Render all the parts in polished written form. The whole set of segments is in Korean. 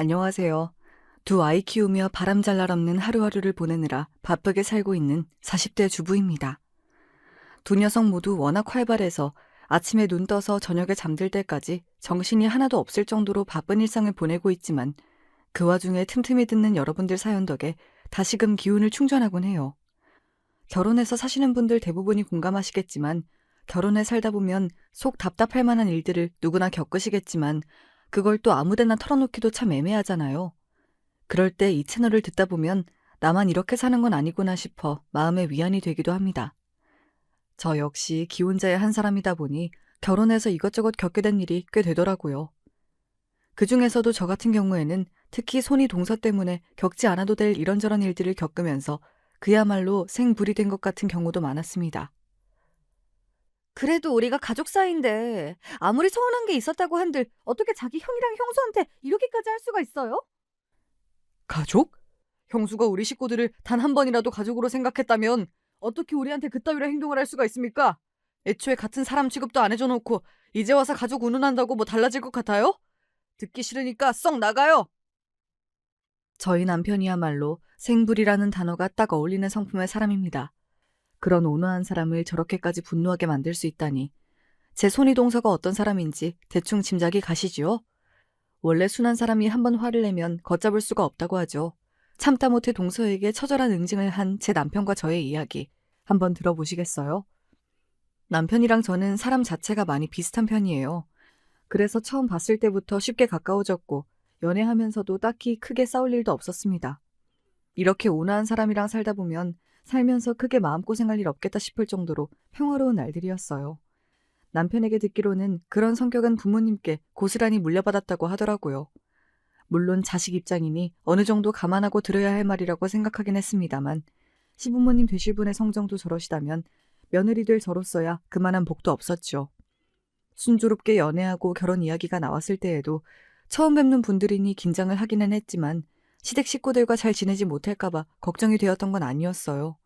안녕하세요. 두 아이 키우며 바람잘 날 없는 하루하루를 보내느라 바쁘게 살고 있는 40대 주부입니다. 두 녀석 모두 워낙 활발해서 아침에 눈 떠서 저녁에 잠들 때까지 정신이 하나도 없을 정도로 바쁜 일상을 보내고 있지만 그 와중에 틈틈이 듣는 여러분들 사연 덕에 다시금 기운을 충전하곤 해요. 결혼해서 사시는 분들 대부분이 공감하시겠지만 결혼해 살다 보면 속 답답할 만한 일들을 누구나 겪으시겠지만 그걸 또 아무데나 털어놓기도 참 애매하잖아요. 그럴 때 이 채널을 듣다 보면 나만 이렇게 사는 건 아니구나 싶어 마음의 위안이 되기도 합니다. 저 역시 기혼자의 한 사람이다 보니 결혼해서 이것저것 겪게 된 일이 꽤 되더라고요. 그 중에서도 저 같은 경우에는 특히 손이 동서 때문에 겪지 않아도 될 이런저런 일들을 겪으면서 그야말로 생불이 된 것 같은 경우도 많았습니다. 그래도 우리가 가족 사이인데 아무리 서운한 게 있었다고 한들 어떻게 자기 형이랑 형수한테 이렇게까지 할 수가 있어요? 가족? 형수가 우리 식구들을 단 한 번이라도 가족으로 생각했다면 어떻게 우리한테 그따위로 행동을 할 수가 있습니까? 애초에 같은 사람 취급도 안 해줘놓고 이제 와서 가족 운운한다고 뭐 달라질 것 같아요? 듣기 싫으니까 썩 나가요! 저희 남편이야말로 생불이라는 단어가 딱 어울리는 성품의 사람입니다. 그런 온화한 사람을 저렇게까지 분노하게 만들 수 있다니. 제 손이 동서가 어떤 사람인지 대충 짐작이 가시지요? 원래 순한 사람이 한번 화를 내면 걷잡을 수가 없다고 하죠. 참다 못해 동서에게 처절한 응징을 한 제 남편과 저의 이야기 한번 들어보시겠어요? 남편이랑 저는 사람 자체가 많이 비슷한 편이에요. 그래서 처음 봤을 때부터 쉽게 가까워졌고 연애하면서도 딱히 크게 싸울 일도 없었습니다. 이렇게 온화한 사람이랑 살다 보면 살면서 크게 마음고생할 일 없겠다 싶을 정도로 평화로운 날들이었어요. 남편에게 듣기로는 그런 성격은 부모님께 고스란히 물려받았다고 하더라고요. 물론 자식 입장이니 어느 정도 감안하고 들어야 할 말이라고 생각하긴 했습니다만 시부모님 되실 분의 성정도 저러시다면 며느리 될 저로서야 그만한 복도 없었죠. 순조롭게 연애하고 결혼 이야기가 나왔을 때에도 처음 뵙는 분들이니 긴장을 하기는 했지만 시댁 식구들과 잘 지내지 못할까봐 걱정이 되었던 건 아니었어요.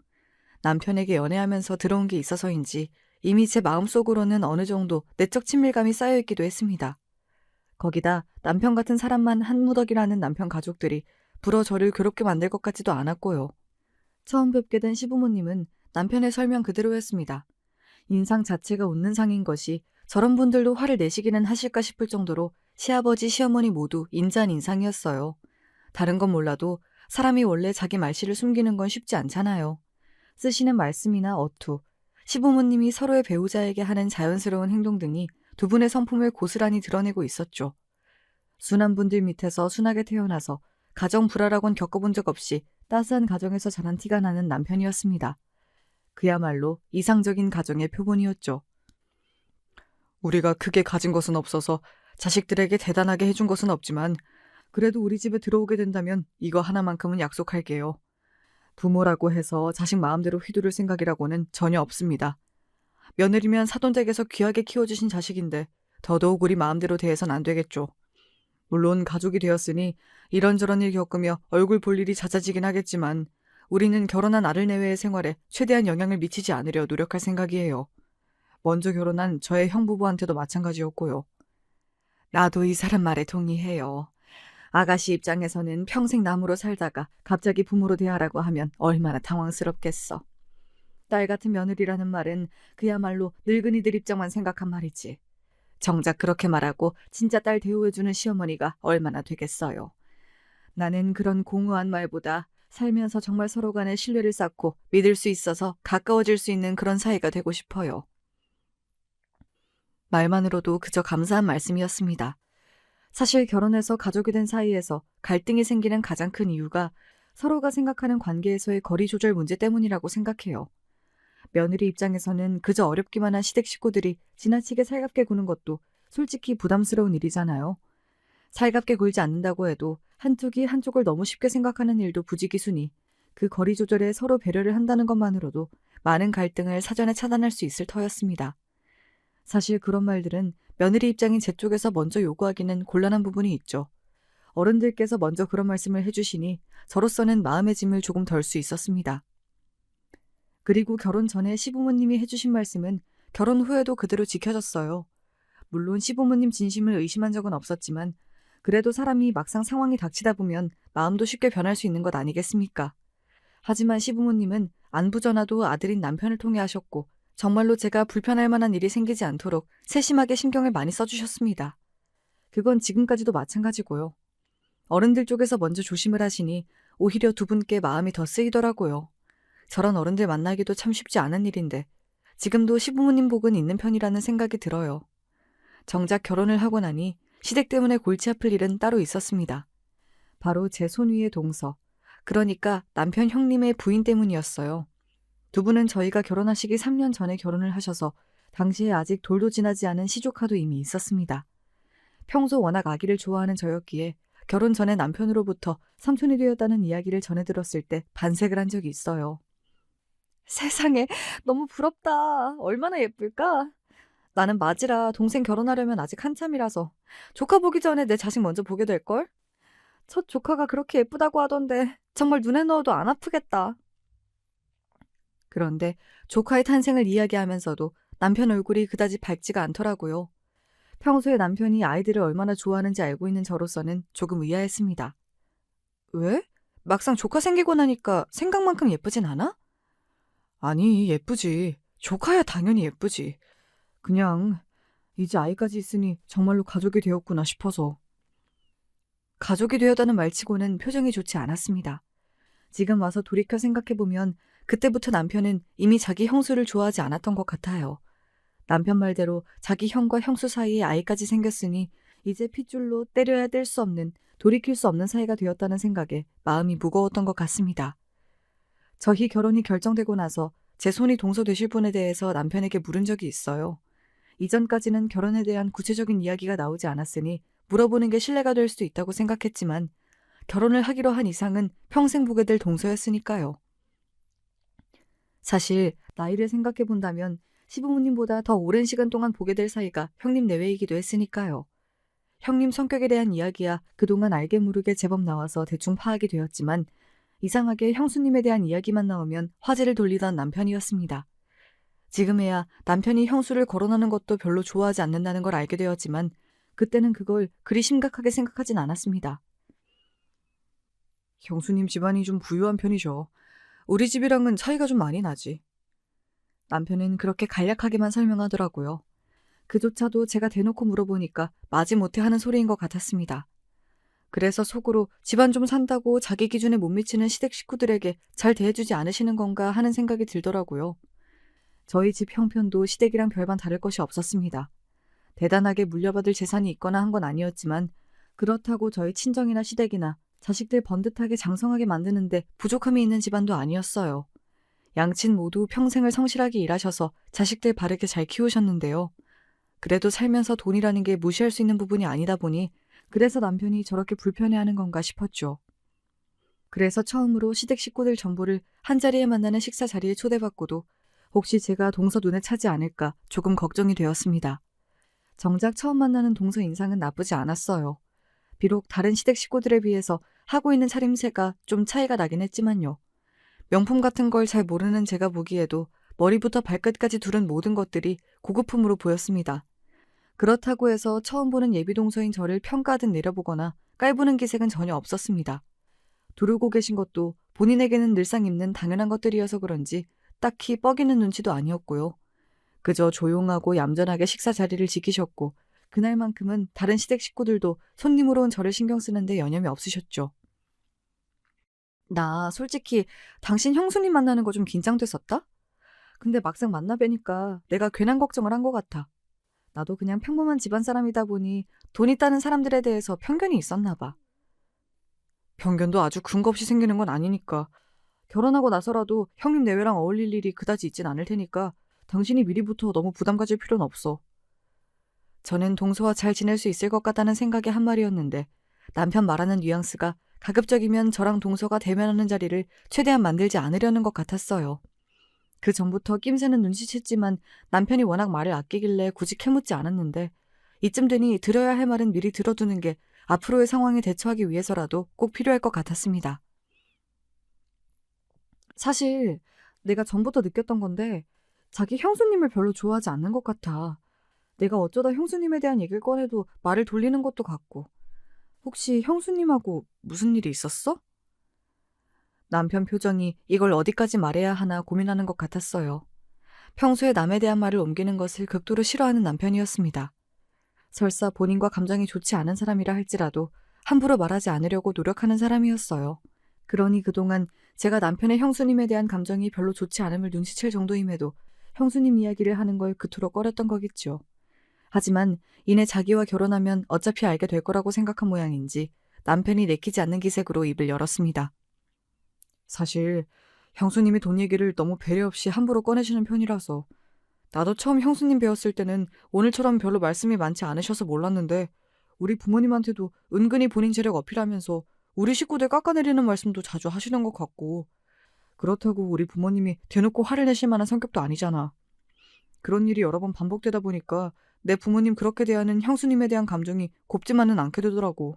남편에게 연애하면서 들어온 게 있어서인지 이미 제 마음속으로는 어느 정도 내적 친밀감이 쌓여있기도 했습니다. 거기다 남편 같은 사람만 한 무더기라는 남편 가족들이 불어 저를 괴롭게 만들 것 같지도 않았고요. 처음 뵙게 된 시부모님은 남편의 설명 그대로였습니다. 인상 자체가 웃는 상인 것이 저런 분들도 화를 내시기는 하실까 싶을 정도로 시아버지, 시어머니 모두 인자한 인상이었어요. 다른 건 몰라도 사람이 원래 자기 말씨를 숨기는 건 쉽지 않잖아요. 쓰시는 말씀이나 어투, 시부모님이 서로의 배우자에게 하는 자연스러운 행동 등이 두 분의 성품을 고스란히 드러내고 있었죠. 순한 분들 밑에서 순하게 태어나서 가정 불화라곤 겪어본 적 없이 따스한 가정에서 자란 티가 나는 남편이었습니다. 그야말로 이상적인 가정의 표본이었죠. 우리가 크게 가진 것은 없어서 자식들에게 대단하게 해준 것은 없지만 그래도 우리 집에 들어오게 된다면 이거 하나만큼은 약속할게요. 부모라고 해서 자식 마음대로 휘두를 생각이라고는 전혀 없습니다. 며느리면 사돈댁에서 귀하게 키워주신 자식인데 더더욱 우리 마음대로 대해선 안 되겠죠. 물론 가족이 되었으니 이런저런 일 겪으며 얼굴 볼 일이 잦아지긴 하겠지만 우리는 결혼한 아를 내외의 생활에 최대한 영향을 미치지 않으려 노력할 생각이에요. 먼저 결혼한 저의 형부부한테도 마찬가지였고요. 나도 이 사람 말에 동의해요. 아가씨 입장에서는 평생 남으로 살다가 갑자기 부모로 대하라고 하면 얼마나 당황스럽겠어. 딸 같은 며느리라는 말은 그야말로 늙은이들 입장만 생각한 말이지. 정작 그렇게 말하고 진짜 딸 대우해주는 시어머니가 얼마나 되겠어요. 나는 그런 공허한 말보다 살면서 정말 서로 간에 신뢰를 쌓고 믿을 수 있어서 가까워질 수 있는 그런 사이가 되고 싶어요. 말만으로도 그저 감사한 말씀이었습니다. 사실 결혼해서 가족이 된 사이에서 갈등이 생기는 가장 큰 이유가 서로가 생각하는 관계에서의 거리 조절 문제 때문이라고 생각해요. 며느리 입장에서는 그저 어렵기만 한 시댁 식구들이 지나치게 살갑게 구는 것도 솔직히 부담스러운 일이잖아요. 살갑게 굴지 않는다고 해도 한쪽이 한쪽을 너무 쉽게 생각하는 일도 부지기수니 그 거리 조절에 서로 배려를 한다는 것만으로도 많은 갈등을 사전에 차단할 수 있을 터였습니다. 사실 그런 말들은 며느리 입장인 제 쪽에서 먼저 요구하기는 곤란한 부분이 있죠. 어른들께서 먼저 그런 말씀을 해주시니 저로서는 마음의 짐을 조금 덜 수 있었습니다. 그리고 결혼 전에 시부모님이 해주신 말씀은 결혼 후에도 그대로 지켜졌어요. 물론 시부모님 진심을 의심한 적은 없었지만 그래도 사람이 막상 상황이 닥치다 보면 마음도 쉽게 변할 수 있는 것 아니겠습니까? 하지만 시부모님은 안부 전화도 아들인 남편을 통해 하셨고 정말로 제가 불편할 만한 일이 생기지 않도록 세심하게 신경을 많이 써주셨습니다. 그건 지금까지도 마찬가지고요. 어른들 쪽에서 먼저 조심을 하시니 오히려 두 분께 마음이 더 쓰이더라고요. 저런 어른들 만나기도 참 쉽지 않은 일인데 지금도 시부모님 복은 있는 편이라는 생각이 들어요. 정작 결혼을 하고 나니 시댁 때문에 골치 아플 일은 따로 있었습니다. 바로 제 손 위의 동서, 그러니까 남편 형님의 부인 때문이었어요. 두 분은 저희가 결혼하시기 3년 전에 결혼을 하셔서 당시에 아직 돌도 지나지 않은 시조카도 이미 있었습니다. 평소 워낙 아기를 좋아하는 저였기에 결혼 전에 남편으로부터 삼촌이 되었다는 이야기를 전해 들었을 때 반색을 한 적이 있어요. 세상에, 너무 부럽다. 얼마나 예쁠까? 나는 맞이라 동생 결혼하려면 아직 한참이라서 조카 보기 전에 내 자식 먼저 보게 될걸? 첫 조카가 그렇게 예쁘다고 하던데 정말 눈에 넣어도 안 아프겠다. 그런데 조카의 탄생을 이야기하면서도 남편 얼굴이 그다지 밝지가 않더라고요. 평소에 남편이 아이들을 얼마나 좋아하는지 알고 있는 저로서는 조금 의아했습니다. 왜? 막상 조카 생기고 나니까 생각만큼 예쁘진 않아? 아니, 예쁘지. 조카야 당연히 예쁘지. 그냥 이제 아이까지 있으니 정말로 가족이 되었구나 싶어서. 가족이 되었다는 말치고는 표정이 좋지 않았습니다. 지금 와서 돌이켜 생각해보면 그때부터 남편은 이미 자기 형수를 좋아하지 않았던 것 같아요. 남편 말대로 자기 형과 형수 사이에 아이까지 생겼으니 이제 핏줄로 때려야 뗄 수 없는, 돌이킬 수 없는 사이가 되었다는 생각에 마음이 무거웠던 것 같습니다. 저희 결혼이 결정되고 나서 제 손이 동서되실 분에 대해서 남편에게 물은 적이 있어요. 이전까지는 결혼에 대한 구체적인 이야기가 나오지 않았으니 물어보는 게 신뢰가 될 수도 있다고 생각했지만 결혼을 하기로 한 이상은 평생 보게 될 동서였으니까요. 사실 나이를 생각해 본다면 시부모님보다 더 오랜 시간 동안 보게 될 사이가 형님 내외이기도 했으니까요. 형님 성격에 대한 이야기야 그동안 알게 모르게 제법 나와서 대충 파악이 되었지만 이상하게 형수님에 대한 이야기만 나오면 화제를 돌리던 남편이었습니다. 지금에야 남편이 형수를 거론하는 것도 별로 좋아하지 않는다는 걸 알게 되었지만 그때는 그걸 그리 심각하게 생각하진 않았습니다. 형수님 집안이 좀 부유한 편이죠. 우리 집이랑은 차이가 좀 많이 나지. 남편은 그렇게 간략하게만 설명하더라고요. 그조차도 제가 대놓고 물어보니까 마지못해 하는 소리인 것 같았습니다. 그래서 속으로 집안 좀 산다고 자기 기준에 못 미치는 시댁 식구들에게 잘 대해주지 않으시는 건가 하는 생각이 들더라고요. 저희 집 형편도 시댁이랑 별반 다를 것이 없었습니다. 대단하게 물려받을 재산이 있거나 한 건 아니었지만 그렇다고 저희 친정이나 시댁이나 자식들 번듯하게 장성하게 만드는데 부족함이 있는 집안도 아니었어요. 양친 모두 평생을 성실하게 일하셔서 자식들 바르게 잘 키우셨는데요. 그래도 살면서 돈이라는 게 무시할 수 있는 부분이 아니다 보니 그래서 남편이 저렇게 불편해하는 건가 싶었죠. 그래서 처음으로 시댁 식구들 전부를 한자리에 만나는 식사 자리에 초대받고도 혹시 제가 동서 눈에 차지 않을까 조금 걱정이 되었습니다. 정작 처음 만나는 동서 인상은 나쁘지 않았어요. 비록 다른 시댁 식구들에 비해서 하고 있는 차림새가 좀 차이가 나긴 했지만요. 명품 같은 걸 잘 모르는 제가 보기에도 머리부터 발끝까지 두른 모든 것들이 고급품으로 보였습니다. 그렇다고 해서 처음 보는 예비동서인 저를 평가하듯 내려보거나 깔보는 기색은 전혀 없었습니다. 두르고 계신 것도 본인에게는 늘상 입는 당연한 것들이어서 그런지 딱히 뻐기는 눈치도 아니었고요. 그저 조용하고 얌전하게 식사 자리를 지키셨고 그날만큼은 다른 시댁 식구들도 손님으로 온 저를 신경 쓰는데 여념이 없으셨죠. 나 솔직히 당신 형수님 만나는 거 좀 긴장됐었다? 근데 막상 만나 뵈니까 내가 괜한 걱정을 한 것 같아. 나도 그냥 평범한 집안 사람이다 보니 돈 있다는 사람들에 대해서 편견이 있었나 봐. 편견도 아주 근거 없이 생기는 건 아니니까. 결혼하고 나서라도 형님 내외랑 어울릴 일이 그다지 있진 않을 테니까 당신이 미리부터 너무 부담 가질 필요는 없어. 저는 동서와 잘 지낼 수 있을 것 같다는 생각의 한 말이었는데 남편 말하는 뉘앙스가 가급적이면 저랑 동서가 대면하는 자리를 최대한 만들지 않으려는 것 같았어요. 그 전부터 낌새는 눈치챘지만 남편이 워낙 말을 아끼길래 굳이 캐묻지 않았는데 이쯤 되니 들어야 할 말은 미리 들어두는 게 앞으로의 상황에 대처하기 위해서라도 꼭 필요할 것 같았습니다. 사실 내가 전부터 느꼈던 건데 자기 형수님을 별로 좋아하지 않는 것 같아. 내가 어쩌다 형수님에 대한 얘기를 꺼내도 말을 돌리는 것도 같고 혹시 형수님하고 무슨 일이 있었어? 남편 표정이 이걸 어디까지 말해야 하나 고민하는 것 같았어요. 평소에 남에 대한 말을 옮기는 것을 극도로 싫어하는 남편이었습니다. 설사 본인과 감정이 좋지 않은 사람이라 할지라도 함부로 말하지 않으려고 노력하는 사람이었어요. 그러니 그동안 제가 남편의 형수님에 대한 감정이 별로 좋지 않음을 눈치챌 정도임에도 형수님 이야기를 하는 걸 그토록 꺼렸던 거겠죠. 하지만 이내 자기와 결혼하면 어차피 알게 될 거라고 생각한 모양인지 남편이 내키지 않는 기색으로 입을 열었습니다. 사실 형수님이 돈 얘기를 너무 배려 없이 함부로 꺼내시는 편이라서 나도 처음 형수님 배웠을 때는 오늘처럼 별로 말씀이 많지 않으셔서 몰랐는데 우리 부모님한테도 은근히 본인 재력 어필하면서 우리 식구들 깎아내리는 말씀도 자주 하시는 것 같고 그렇다고 우리 부모님이 대놓고 화를 내실 만한 성격도 아니잖아. 그런 일이 여러 번 반복되다 보니까 내 부모님 그렇게 대하는 형수님에 대한 감정이 곱지만은 않게 되더라고.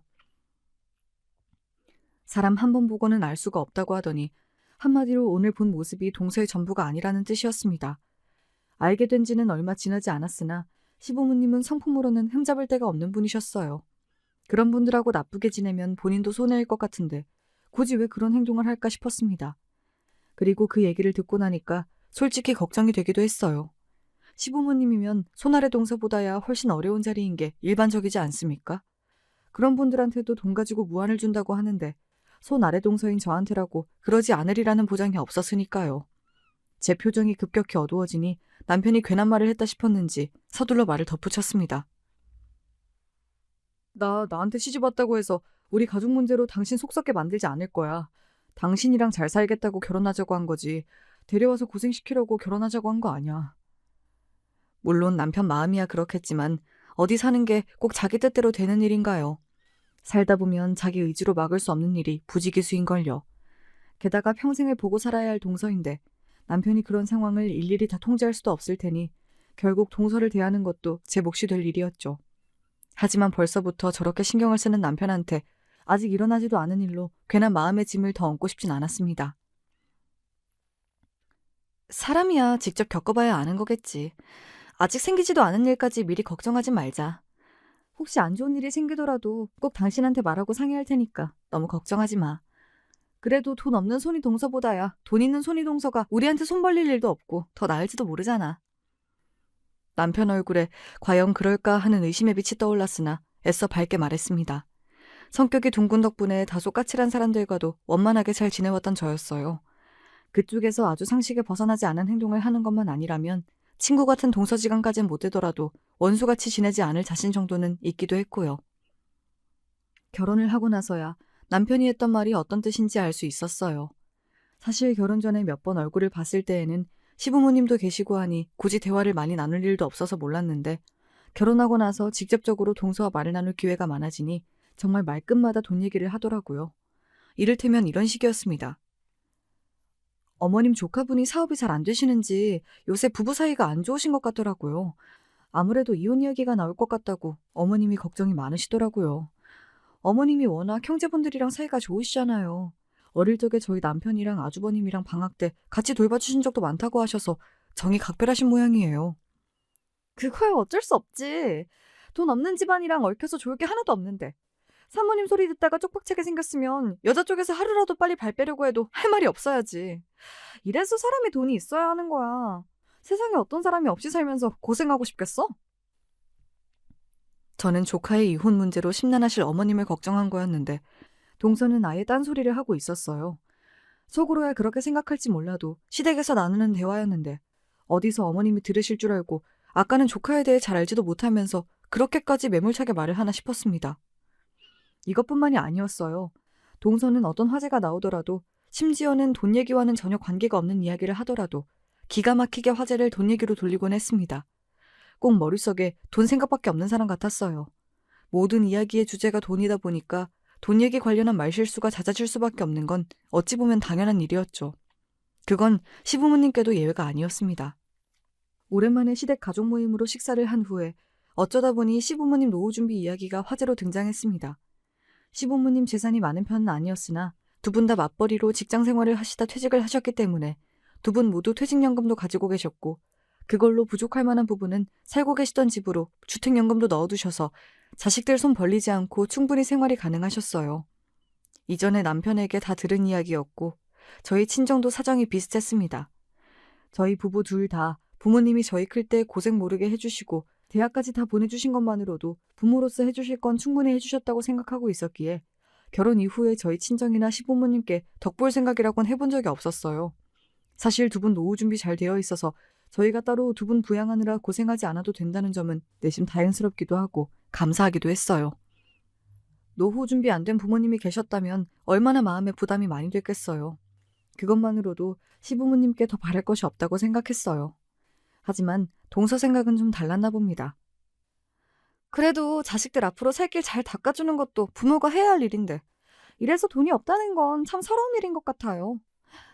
사람 한 번 보고는 알 수가 없다고 하더니 한마디로 오늘 본 모습이 동서의 전부가 아니라는 뜻이었습니다. 알게 된 지는 얼마 지나지 않았으나 시부모님은 성품으로는 흠잡을 데가 없는 분이셨어요. 그런 분들하고 나쁘게 지내면 본인도 손해일 것 같은데 굳이 왜 그런 행동을 할까 싶었습니다. 그리고 그 얘기를 듣고 나니까 솔직히 걱정이 되기도 했어요. 시부모님이면 손아래 동서보다야 훨씬 어려운 자리인 게 일반적이지 않습니까? 그런 분들한테도 돈 가지고 무안을 준다고 하는데 손아래 동서인 저한테라고 그러지 않으리라는 보장이 없었으니까요. 제 표정이 급격히 어두워지니 남편이 괜한 말을 했다 싶었는지 서둘러 말을 덧붙였습니다. 나한테 시집 왔다고 해서 우리 가족 문제로 당신 속 썩게 만들지 않을 거야. 당신이랑 잘 살겠다고 결혼하자고 한 거지. 데려와서 고생시키려고 결혼하자고 한 거 아니야. 물론 남편 마음이야 그렇겠지만 어디 사는 게 꼭 자기 뜻대로 되는 일인가요? 살다 보면 자기 의지로 막을 수 없는 일이 부지기수인걸요. 게다가 평생을 보고 살아야 할 동서인데 남편이 그런 상황을 일일이 다 통제할 수도 없을 테니 결국 동서를 대하는 것도 제 몫이 될 일이었죠. 하지만 벌써부터 저렇게 신경을 쓰는 남편한테 아직 일어나지도 않은 일로 괜한 마음의 짐을 더 얹고 싶진 않았습니다. 사람이야 직접 겪어봐야 아는 거겠지. 아직 생기지도 않은 일까지 미리 걱정하지 말자. 혹시 안 좋은 일이 생기더라도 꼭 당신한테 말하고 상의할 테니까 너무 걱정하지 마. 그래도 돈 없는 손이 동서보다야 돈 있는 손이 동서가 우리한테 손 벌릴 일도 없고 더 나을지도 모르잖아. 남편 얼굴에 과연 그럴까 하는 의심의 빛이 떠올랐으나 애써 밝게 말했습니다. 성격이 둥근 덕분에 다소 까칠한 사람들과도 원만하게 잘 지내왔던 저였어요. 그쪽에서 아주 상식에 벗어나지 않은 행동을 하는 것만 아니라면 친구 같은 동서지간까진 못 되더라도 원수같이 지내지 않을 자신 정도는 있기도 했고요. 결혼을 하고 나서야 남편이 했던 말이 어떤 뜻인지 알 수 있었어요. 사실 결혼 전에 몇 번 얼굴을 봤을 때에는 시부모님도 계시고 하니 굳이 대화를 많이 나눌 일도 없어서 몰랐는데 결혼하고 나서 직접적으로 동서와 말을 나눌 기회가 많아지니 정말 말끝마다 돈 얘기를 하더라고요. 이를테면 이런 식이었습니다. 어머님 조카분이 사업이 잘 안 되시는지 요새 부부 사이가 안 좋으신 것 같더라고요. 아무래도 이혼 이야기가 나올 것 같다고 어머님이 걱정이 많으시더라고요. 어머님이 워낙 형제분들이랑 사이가 좋으시잖아요. 어릴 적에 저희 남편이랑 아주버님이랑 방학 때 같이 돌봐주신 적도 많다고 하셔서 정이 각별하신 모양이에요. 그거야 어쩔 수 없지. 돈 없는 집안이랑 얽혀서 좋을 게 하나도 없는데. 사모님 소리 듣다가 쪽박차게 생겼으면 여자 쪽에서 하루라도 빨리 발 빼려고 해도 할 말이 없어야지. 이래서 사람이 돈이 있어야 하는 거야. 세상에 어떤 사람이 없이 살면서 고생하고 싶겠어? 저는 조카의 이혼 문제로 심란하실 어머님을 걱정한 거였는데 동서는 아예 딴소리를 하고 있었어요. 속으로야 그렇게 생각할지 몰라도 시댁에서 나누는 대화였는데 어디서 어머님이 들으실 줄 알고 아까는 조카에 대해 잘 알지도 못하면서 그렇게까지 매몰차게 말을 하나 싶었습니다. 이것뿐만이 아니었어요. 동서는 어떤 화제가 나오더라도 심지어는 돈 얘기와는 전혀 관계가 없는 이야기를 하더라도 기가 막히게 화제를 돈 얘기로 돌리곤 했습니다. 꼭 머릿속에 돈 생각밖에 없는 사람 같았어요. 모든 이야기의 주제가 돈이다 보니까 돈 얘기 관련한 말실수가 잦아질 수밖에 없는 건 어찌 보면 당연한 일이었죠. 그건 시부모님께도 예외가 아니었습니다. 오랜만에 시댁 가족 모임으로 식사를 한 후에 어쩌다 보니 시부모님 노후 준비 이야기가 화제로 등장했습니다. 시부모님 재산이 많은 편은 아니었으나 두 분 다 맞벌이로 직장 생활을 하시다 퇴직을 하셨기 때문에 두 분 모두 퇴직연금도 가지고 계셨고 그걸로 부족할 만한 부분은 살고 계시던 집으로 주택연금도 넣어두셔서 자식들 손 벌리지 않고 충분히 생활이 가능하셨어요. 이전에 남편에게 다 들은 이야기였고 저희 친정도 사정이 비슷했습니다. 저희 부부 둘 다 부모님이 저희 클 때 고생 모르게 해주시고 대학까지 다 보내주신 것만으로도 부모로서 해주실 건 충분히 해주셨다고 생각하고 있었기에 결혼 이후에 저희 친정이나 시부모님께 덕볼 생각이라곤 해본 적이 없었어요. 사실 두 분 노후 준비 잘 되어 있어서 저희가 따로 두 분 부양하느라 고생하지 않아도 된다는 점은 내심 다행스럽기도 하고 감사하기도 했어요. 노후 준비 안 된 부모님이 계셨다면 얼마나 마음에 부담이 많이 됐겠어요. 그것만으로도 시부모님께 더 바랄 것이 없다고 생각했어요. 하지만 동서 생각은 좀 달랐나 봅니다. 그래도 자식들 앞으로 살 길 잘 닦아주는 것도 부모가 해야 할 일인데 이래서 돈이 없다는 건 참 서러운 일인 것 같아요.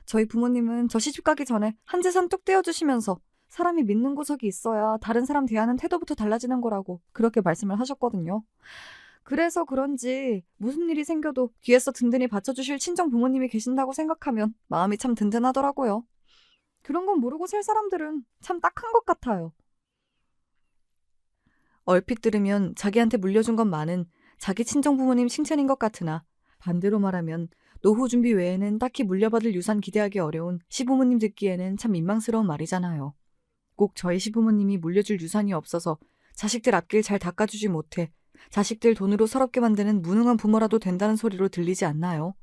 저희 부모님은 저 시집 가기 전에 한 재산 뚝 떼어주시면서 사람이 믿는 구석이 있어야 다른 사람 대하는 태도부터 달라지는 거라고 그렇게 말씀을 하셨거든요. 그래서 그런지 무슨 일이 생겨도 뒤에서 든든히 받쳐주실 친정 부모님이 계신다고 생각하면 마음이 참 든든하더라고요. 그런 건 모르고 살 사람들은 참 딱한 것 같아요. 얼핏 들으면 자기한테 물려준 것만은 자기 친정 부모님 칭찬인 것 같으나 반대로 말하면 노후 준비 외에는 딱히 물려받을 유산 기대하기 어려운 시부모님 듣기에는 참 민망스러운 말이잖아요. 꼭 저희 시부모님이 물려줄 유산이 없어서 자식들 앞길 잘 닦아주지 못해 자식들 돈으로 서럽게 만드는 무능한 부모라도 된다는 소리로 들리지 않나요?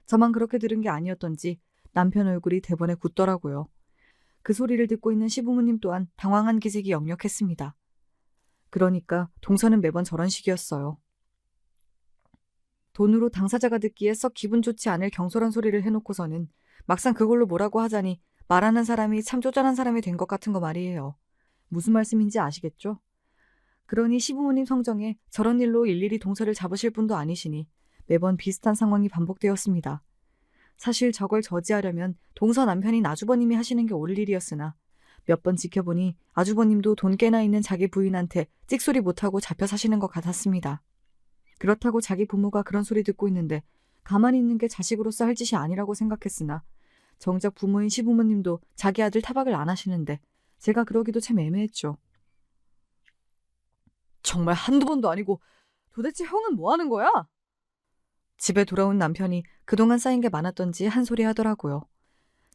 저만 그렇게 들은 게 아니었던지 남편 얼굴이 대번에 굳더라고요. 그 소리를 듣고 있는 시부모님 또한 당황한 기색이 역력했습니다. 그러니까 동서는 매번 저런 식이었어요. 돈으로 당사자가 듣기에 썩 기분 좋지 않을 경솔한 소리를 해놓고서는 막상 그걸로 뭐라고 하자니 말하는 사람이 참 쪼잔한 사람이 된 것 같은 거 말이에요. 무슨 말씀인지 아시겠죠? 그러니 시부모님 성정에 저런 일로 일일이 동서를 잡으실 분도 아니시니 매번 비슷한 상황이 반복되었습니다. 사실 저걸 저지하려면 동서 남편인 아주버님이 하시는 게 옳을 일이었으나 몇 번 지켜보니 아주버님도 돈 깨나 있는 자기 부인한테 찍소리 못하고 잡혀 사시는 것 같았습니다. 그렇다고 자기 부모가 그런 소리 듣고 있는데 가만히 있는 게 자식으로서 할 짓이 아니라고 생각했으나 정작 부모인 시부모님도 자기 아들 타박을 안 하시는데 제가 그러기도 참 애매했죠. 정말 한두 번도 아니고 도대체 형은 뭐 하는 거야? 집에 돌아온 남편이 그동안 쌓인 게 많았던지 한 소리 하더라고요.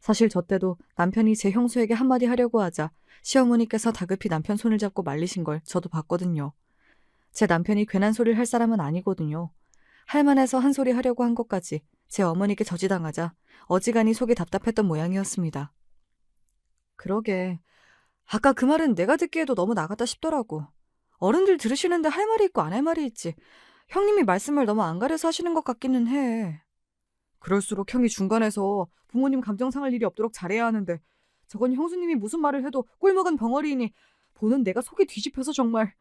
사실 저 때도 남편이 제 형수에게 한마디 하려고 하자 시어머니께서 다급히 남편 손을 잡고 말리신 걸 저도 봤거든요. 제 남편이 괜한 소리를 할 사람은 아니거든요. 할만해서 한 소리 하려고 한 것까지 제 어머니께 저지당하자 어지간히 속이 답답했던 모양이었습니다. 그러게. 아까 그 말은 내가 듣기에도 너무 나갔다 싶더라고. 어른들 들으시는데 할 말이 있고 안 할 말이 있지. 형님이 말씀을 너무 안 가려서 하시는 것 같기는 해. 그럴수록 형이 중간에서 부모님 감정 상할 일이 없도록 잘해야 하는데 저건 형수님이 무슨 말을 해도 꿀먹은 벙어리이니 보는 내가 속이 뒤집혀서 정말.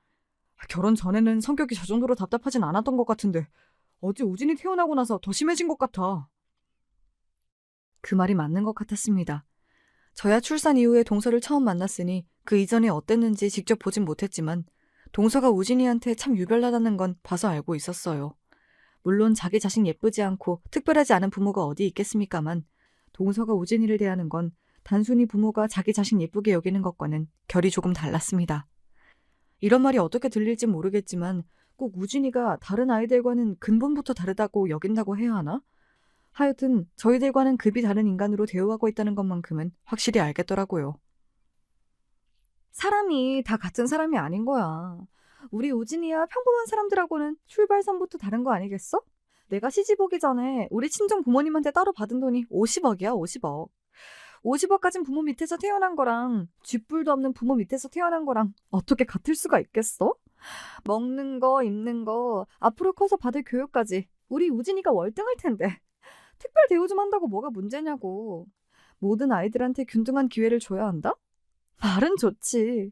결혼 전에는 성격이 저 정도로 답답하진 않았던 것 같은데 어제 우진이 태어나고 나서 더 심해진 것 같아. 그 말이 맞는 것 같았습니다. 저야 출산 이후에 동서를 처음 만났으니 그 이전에 어땠는지 직접 보진 못했지만 동서가 우진이한테 참 유별나다는 건 봐서 알고 있었어요. 물론 자기 자식 예쁘지 않고 특별하지 않은 부모가 어디 있겠습니까만 동서가 우진이를 대하는 건 단순히 부모가 자기 자식 예쁘게 여기는 것과는 결이 조금 달랐습니다. 이런 말이 어떻게 들릴지 모르겠지만 꼭 우진이가 다른 아이들과는 근본부터 다르다고 여긴다고 해야 하나? 하여튼 저희들과는 급이 다른 인간으로 대우하고 있다는 것만큼은 확실히 알겠더라고요. 사람이 다 같은 사람이 아닌 거야. 우리 우진이야 평범한 사람들하고는 출발선부터 다른 거 아니겠어? 내가 시집 오기 전에 우리 친정 부모님한테 따로 받은 돈이 50억이야, 50억. 50억 가진 부모 밑에서 태어난 거랑 쥐뿔도 없는 부모 밑에서 태어난 거랑 어떻게 같을 수가 있겠어? 먹는 거, 입는 거, 앞으로 커서 받을 교육까지 우리 우진이가 월등할 텐데. 특별 대우 좀 한다고 뭐가 문제냐고. 모든 아이들한테 균등한 기회를 줘야 한다? 말은 좋지.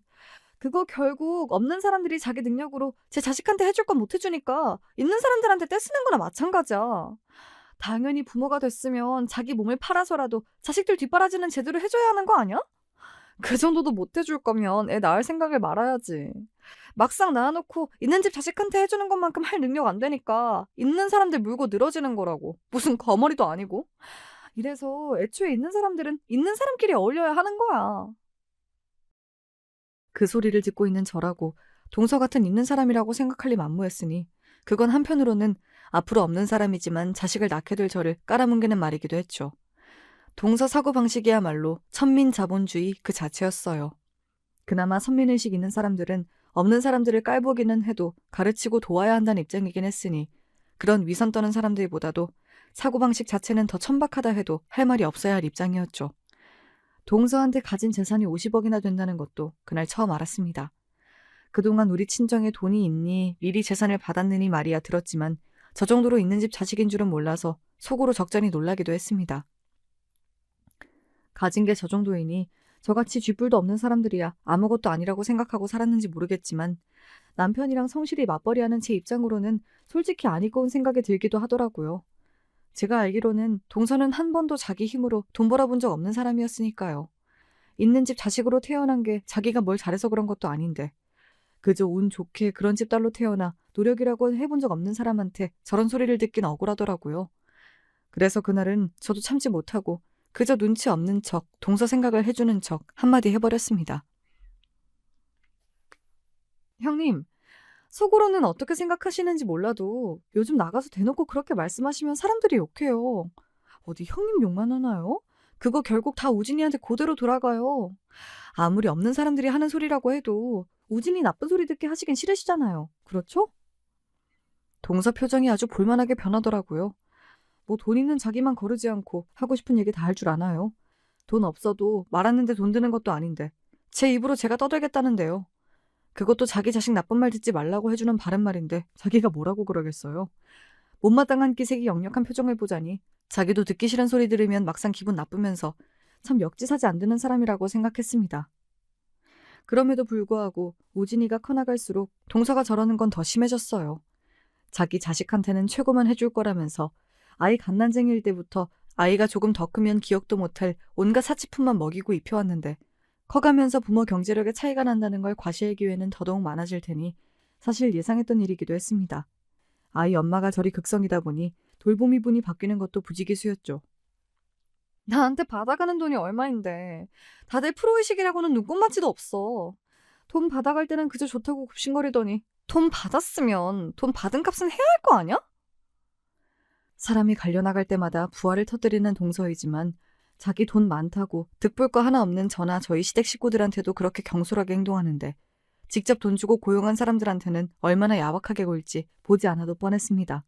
그거 결국 없는 사람들이 자기 능력으로 제 자식한테 해줄 건 못 해주니까 있는 사람들한테 떼쓰는 거나 마찬가지야. 당연히 부모가 됐으면 자기 몸을 팔아서라도 자식들 뒷바라지는 제대로 해줘야 하는 거 아니야? 그 정도도 못 해줄 거면 애 낳을 생각을 말아야지. 막상 낳아놓고 있는 집 자식한테 해주는 것만큼 할 능력 안 되니까 있는 사람들 물고 늘어지는 거라고. 무슨 거머리도 아니고. 이래서 애초에 있는 사람들은 있는 사람끼리 어울려야 하는 거야. 그 소리를 듣고 있는 저라고 동서 같은 있는 사람이라고 생각할 리 만무했으니 그건 한편으로는 앞으로 없는 사람이지만 자식을 낳게 될 저를 깔아뭉개는 말이기도 했죠. 동서 사고방식이야말로 천민자본주의 그 자체였어요. 그나마 선민의식 있는 사람들은 없는 사람들을 깔보기는 해도 가르치고 도와야 한다는 입장이긴 했으니 그런 위선 떠는 사람들보다도 사고방식 자체는 더 천박하다 해도 할 말이 없어야 할 입장이었죠. 동서한테 가진 재산이 50억이나 된다는 것도 그날 처음 알았습니다. 그동안 우리 친정에 돈이 있니 미리 재산을 받았느니 말이야 들었지만 저 정도로 있는 집 자식인 줄은 몰라서 속으로 적잖이 놀라기도 했습니다. 가진 게 저 정도이니 저같이 쥐뿔도 없는 사람들이야 아무것도 아니라고 생각하고 살았는지 모르겠지만 남편이랑 성실히 맞벌이하는 제 입장으로는 솔직히 안 이거운 생각이 들기도 하더라고요. 제가 알기로는 동서는 한 번도 자기 힘으로 돈 벌어본 적 없는 사람이었으니까요. 있는 집 자식으로 태어난 게 자기가 뭘 잘해서 그런 것도 아닌데 그저 운 좋게 그런 집 딸로 태어나 노력이라고 해본 적 없는 사람한테 저런 소리를 듣긴 억울하더라고요. 그래서 그날은 저도 참지 못하고 그저 눈치 없는 척, 동서 생각을 해주는 척 한마디 해버렸습니다. 형님, 속으로는 어떻게 생각하시는지 몰라도 요즘 나가서 대놓고 그렇게 말씀하시면 사람들이 욕해요. 어디 형님 욕만 하나요? 그거 결국 다 우진이한테 그대로 돌아가요. 아무리 없는 사람들이 하는 소리라고 해도 우진이 나쁜 소리 듣게 하시긴 싫으시잖아요. 그렇죠? 동서 표정이 아주 볼만하게 변하더라고요. 뭐 돈 있는 자기만 거르지 않고 하고 싶은 얘기 다 할 줄 아나요? 돈 없어도 말하는데 돈 드는 것도 아닌데 제 입으로 제가 떠들겠다는데요. 그것도 자기 자식 나쁜 말 듣지 말라고 해주는 바른 말인데 자기가 뭐라고 그러겠어요. 못마땅한 기색이 역력한 표정을 보자니 자기도 듣기 싫은 소리 들으면 막상 기분 나쁘면서 참 역지사지 안 되는 사람이라고 생각했습니다. 그럼에도 불구하고 우진이가 커나갈수록 동서가 저러는 건 더 심해졌어요. 자기 자식한테는 최고만 해줄 거라면서 아이 갓난쟁이일 때부터 아이가 조금 더 크면 기억도 못할 온갖 사치품만 먹이고 입혀왔는데 커가면서 부모 경제력에 차이가 난다는 걸 과시할 기회는 더더욱 많아질 테니 사실 예상했던 일이기도 했습니다. 아이 엄마가 저리 극성이다 보니 돌보미 분이 바뀌는 것도 부지기수였죠. 나한테 받아가는 돈이 얼마인데 다들 프로의식이라고는 눈꼽만치도 없어. 돈 받아갈 때는 그저 좋다고 굽신거리더니 돈 받았으면 돈 받은 값은 해야 할 거 아니야? 사람이 갈려나갈 때마다 부활을 터뜨리는 동서이지만 자기 돈 많다고 득볼 거 하나 없는 저나 저희 시댁 식구들한테도 그렇게 경솔하게 행동하는데 직접 돈 주고 고용한 사람들한테는 얼마나 야박하게 굴지 보지 않아도 뻔했습니다.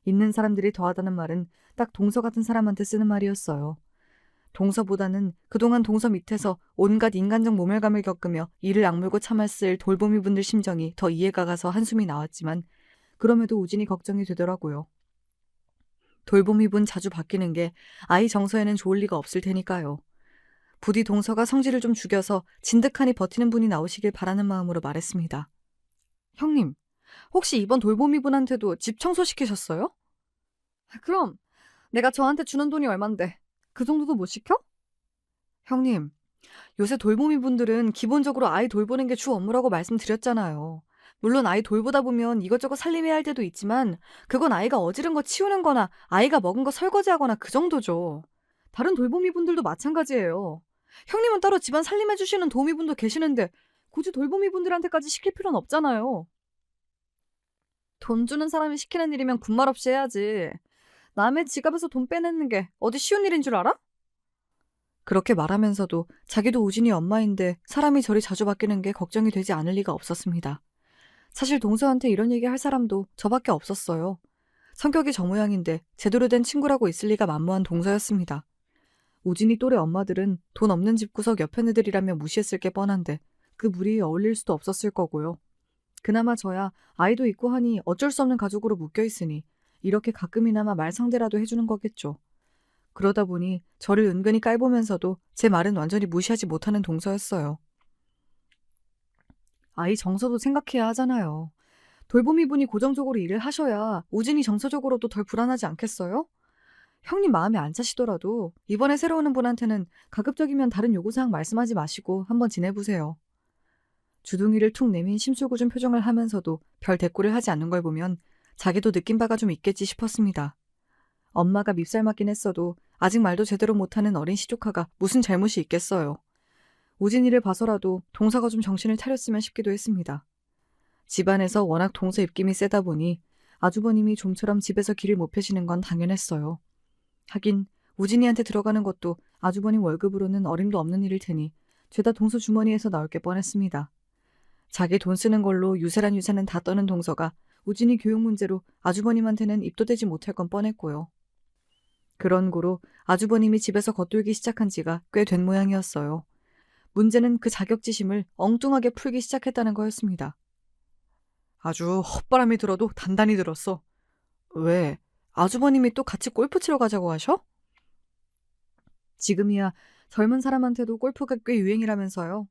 있는 사람들이 더하다는 말은 딱 동서 같은 사람한테 쓰는 말이었어요. 동서보다는 그동안 동서 밑에서 온갖 인간적 모멸감을 겪으며 이를 악물고 참았을 돌보미 분들 심정이 더 이해가 가서 한숨이 나왔지만 그럼에도 우진이 걱정이 되더라고요. 돌보미 분 자주 바뀌는 게 아이 정서에는 좋을 리가 없을 테니까요. 부디 동서가 성질을 좀 죽여서 진득하니 버티는 분이 나오시길 바라는 마음으로 말했습니다. 형님, 혹시 이번 돌보미 분한테도 집 청소시키셨어요? 그럼 내가 저한테 주는 돈이 얼만데 그 정도도 못 시켜? 형님, 요새 돌보미 분들은 기본적으로 아이 돌보는 게 주 업무라고 말씀드렸잖아요. 물론 아이 돌보다 보면 이것저것 살림해야 할 때도 있지만 그건 아이가 어지른 거 치우는 거나 아이가 먹은 거 설거지하거나 그 정도죠. 다른 돌보미 분들도 마찬가지예요. 형님은 따로 집안 살림해 주시는 도우미 분도 계시는데 굳이 돌보미 분들한테까지 시킬 필요는 없잖아요. 돈 주는 사람이 시키는 일이면 군말 없이 해야지. 남의 지갑에서 돈 빼내는 게 어디 쉬운 일인 줄 알아? 그렇게 말하면서도 자기도 우진이 엄마인데 사람이 저리 자주 바뀌는 게 걱정이 되지 않을 리가 없었습니다. 사실 동서한테 이런 얘기 할 사람도 저밖에 없었어요. 성격이 저 모양인데 제대로 된 친구라고 있을 리가 만무한 동서였습니다. 우진이 또래 엄마들은 돈 없는 집구석 옆에 애들이라며 무시했을 게 뻔한데 그 무리에 어울릴 수도 없었을 거고요. 그나마 저야 아이도 있고 하니 어쩔 수 없는 가족으로 묶여있으니 이렇게 가끔이나마 말 상대라도 해주는 거겠죠. 그러다 보니 저를 은근히 깔보면서도 제 말은 완전히 무시하지 못하는 동서였어요. 아이 정서도 생각해야 하잖아요. 돌보미 분이 고정적으로 일을 하셔야 우진이 정서적으로도 덜 불안하지 않겠어요? 형님 마음에 안 차시더라도 이번에 새로 오는 분한테는 가급적이면 다른 요구사항 말씀하지 마시고 한번 지내보세요. 주둥이를 툭 내민 심술궂은 표정을 하면서도 별 대꾸를 하지 않는 걸 보면 자기도 느낀 바가 좀 있겠지 싶었습니다. 엄마가 밉살 맞긴 했어도 아직 말도 제대로 못하는 어린 시조카가 무슨 잘못이 있겠어요. 우진이를 봐서라도 동서가 좀 정신을 차렸으면 싶기도 했습니다. 집안에서 워낙 동서 입김이 세다 보니 아주버님이 좀처럼 집에서 길을 못 펴시는 건 당연했어요. 하긴 우진이한테 들어가는 것도 아주버님 월급으로는 어림도 없는 일일 테니 죄다 동서 주머니에서 나올 게 뻔했습니다. 자기 돈 쓰는 걸로 유세란 유세는 다 떠는 동서가 우진이 교육 문제로 아주버님한테는 입도 대지 못할 건 뻔했고요. 그런 고로 아주버님이 집에서 겉돌기 시작한 지가 꽤 된 모양이었어요. 문제는 그 자격지심을 엉뚱하게 풀기 시작했다는 거였습니다. 아주 헛바람이 들어도 단단히 들었어. 왜? 아주버님이 또 같이 골프 치러 가자고 하셔? 지금이야 젊은 사람한테도 골프가 꽤 유행이라면서요.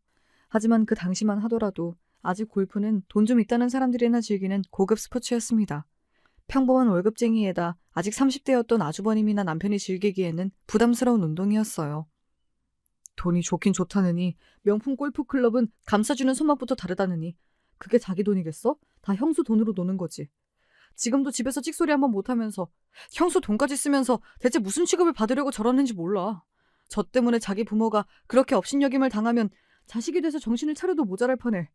하지만 그 당시만 하더라도 아직 골프는 돈 좀 있다는 사람들이나 즐기는 고급 스포츠였습니다. 평범한 월급쟁이에다 아직 30대였던 아주버님이나 남편이 즐기기에는 부담스러운 운동이었어요. 돈이 좋긴 좋다느니 명품 골프클럽은 감싸주는 손맛부터 다르다느니 그게 자기 돈이겠어? 다 형수 돈으로 노는 거지. 지금도 집에서 찍소리 한번 못하면서 형수 돈까지 쓰면서 대체 무슨 취급을 받으려고 저러는지 몰라. 저 때문에 자기 부모가 그렇게 업신여김을 당하면 자식이 돼서 정신을 차려도 모자랄 판에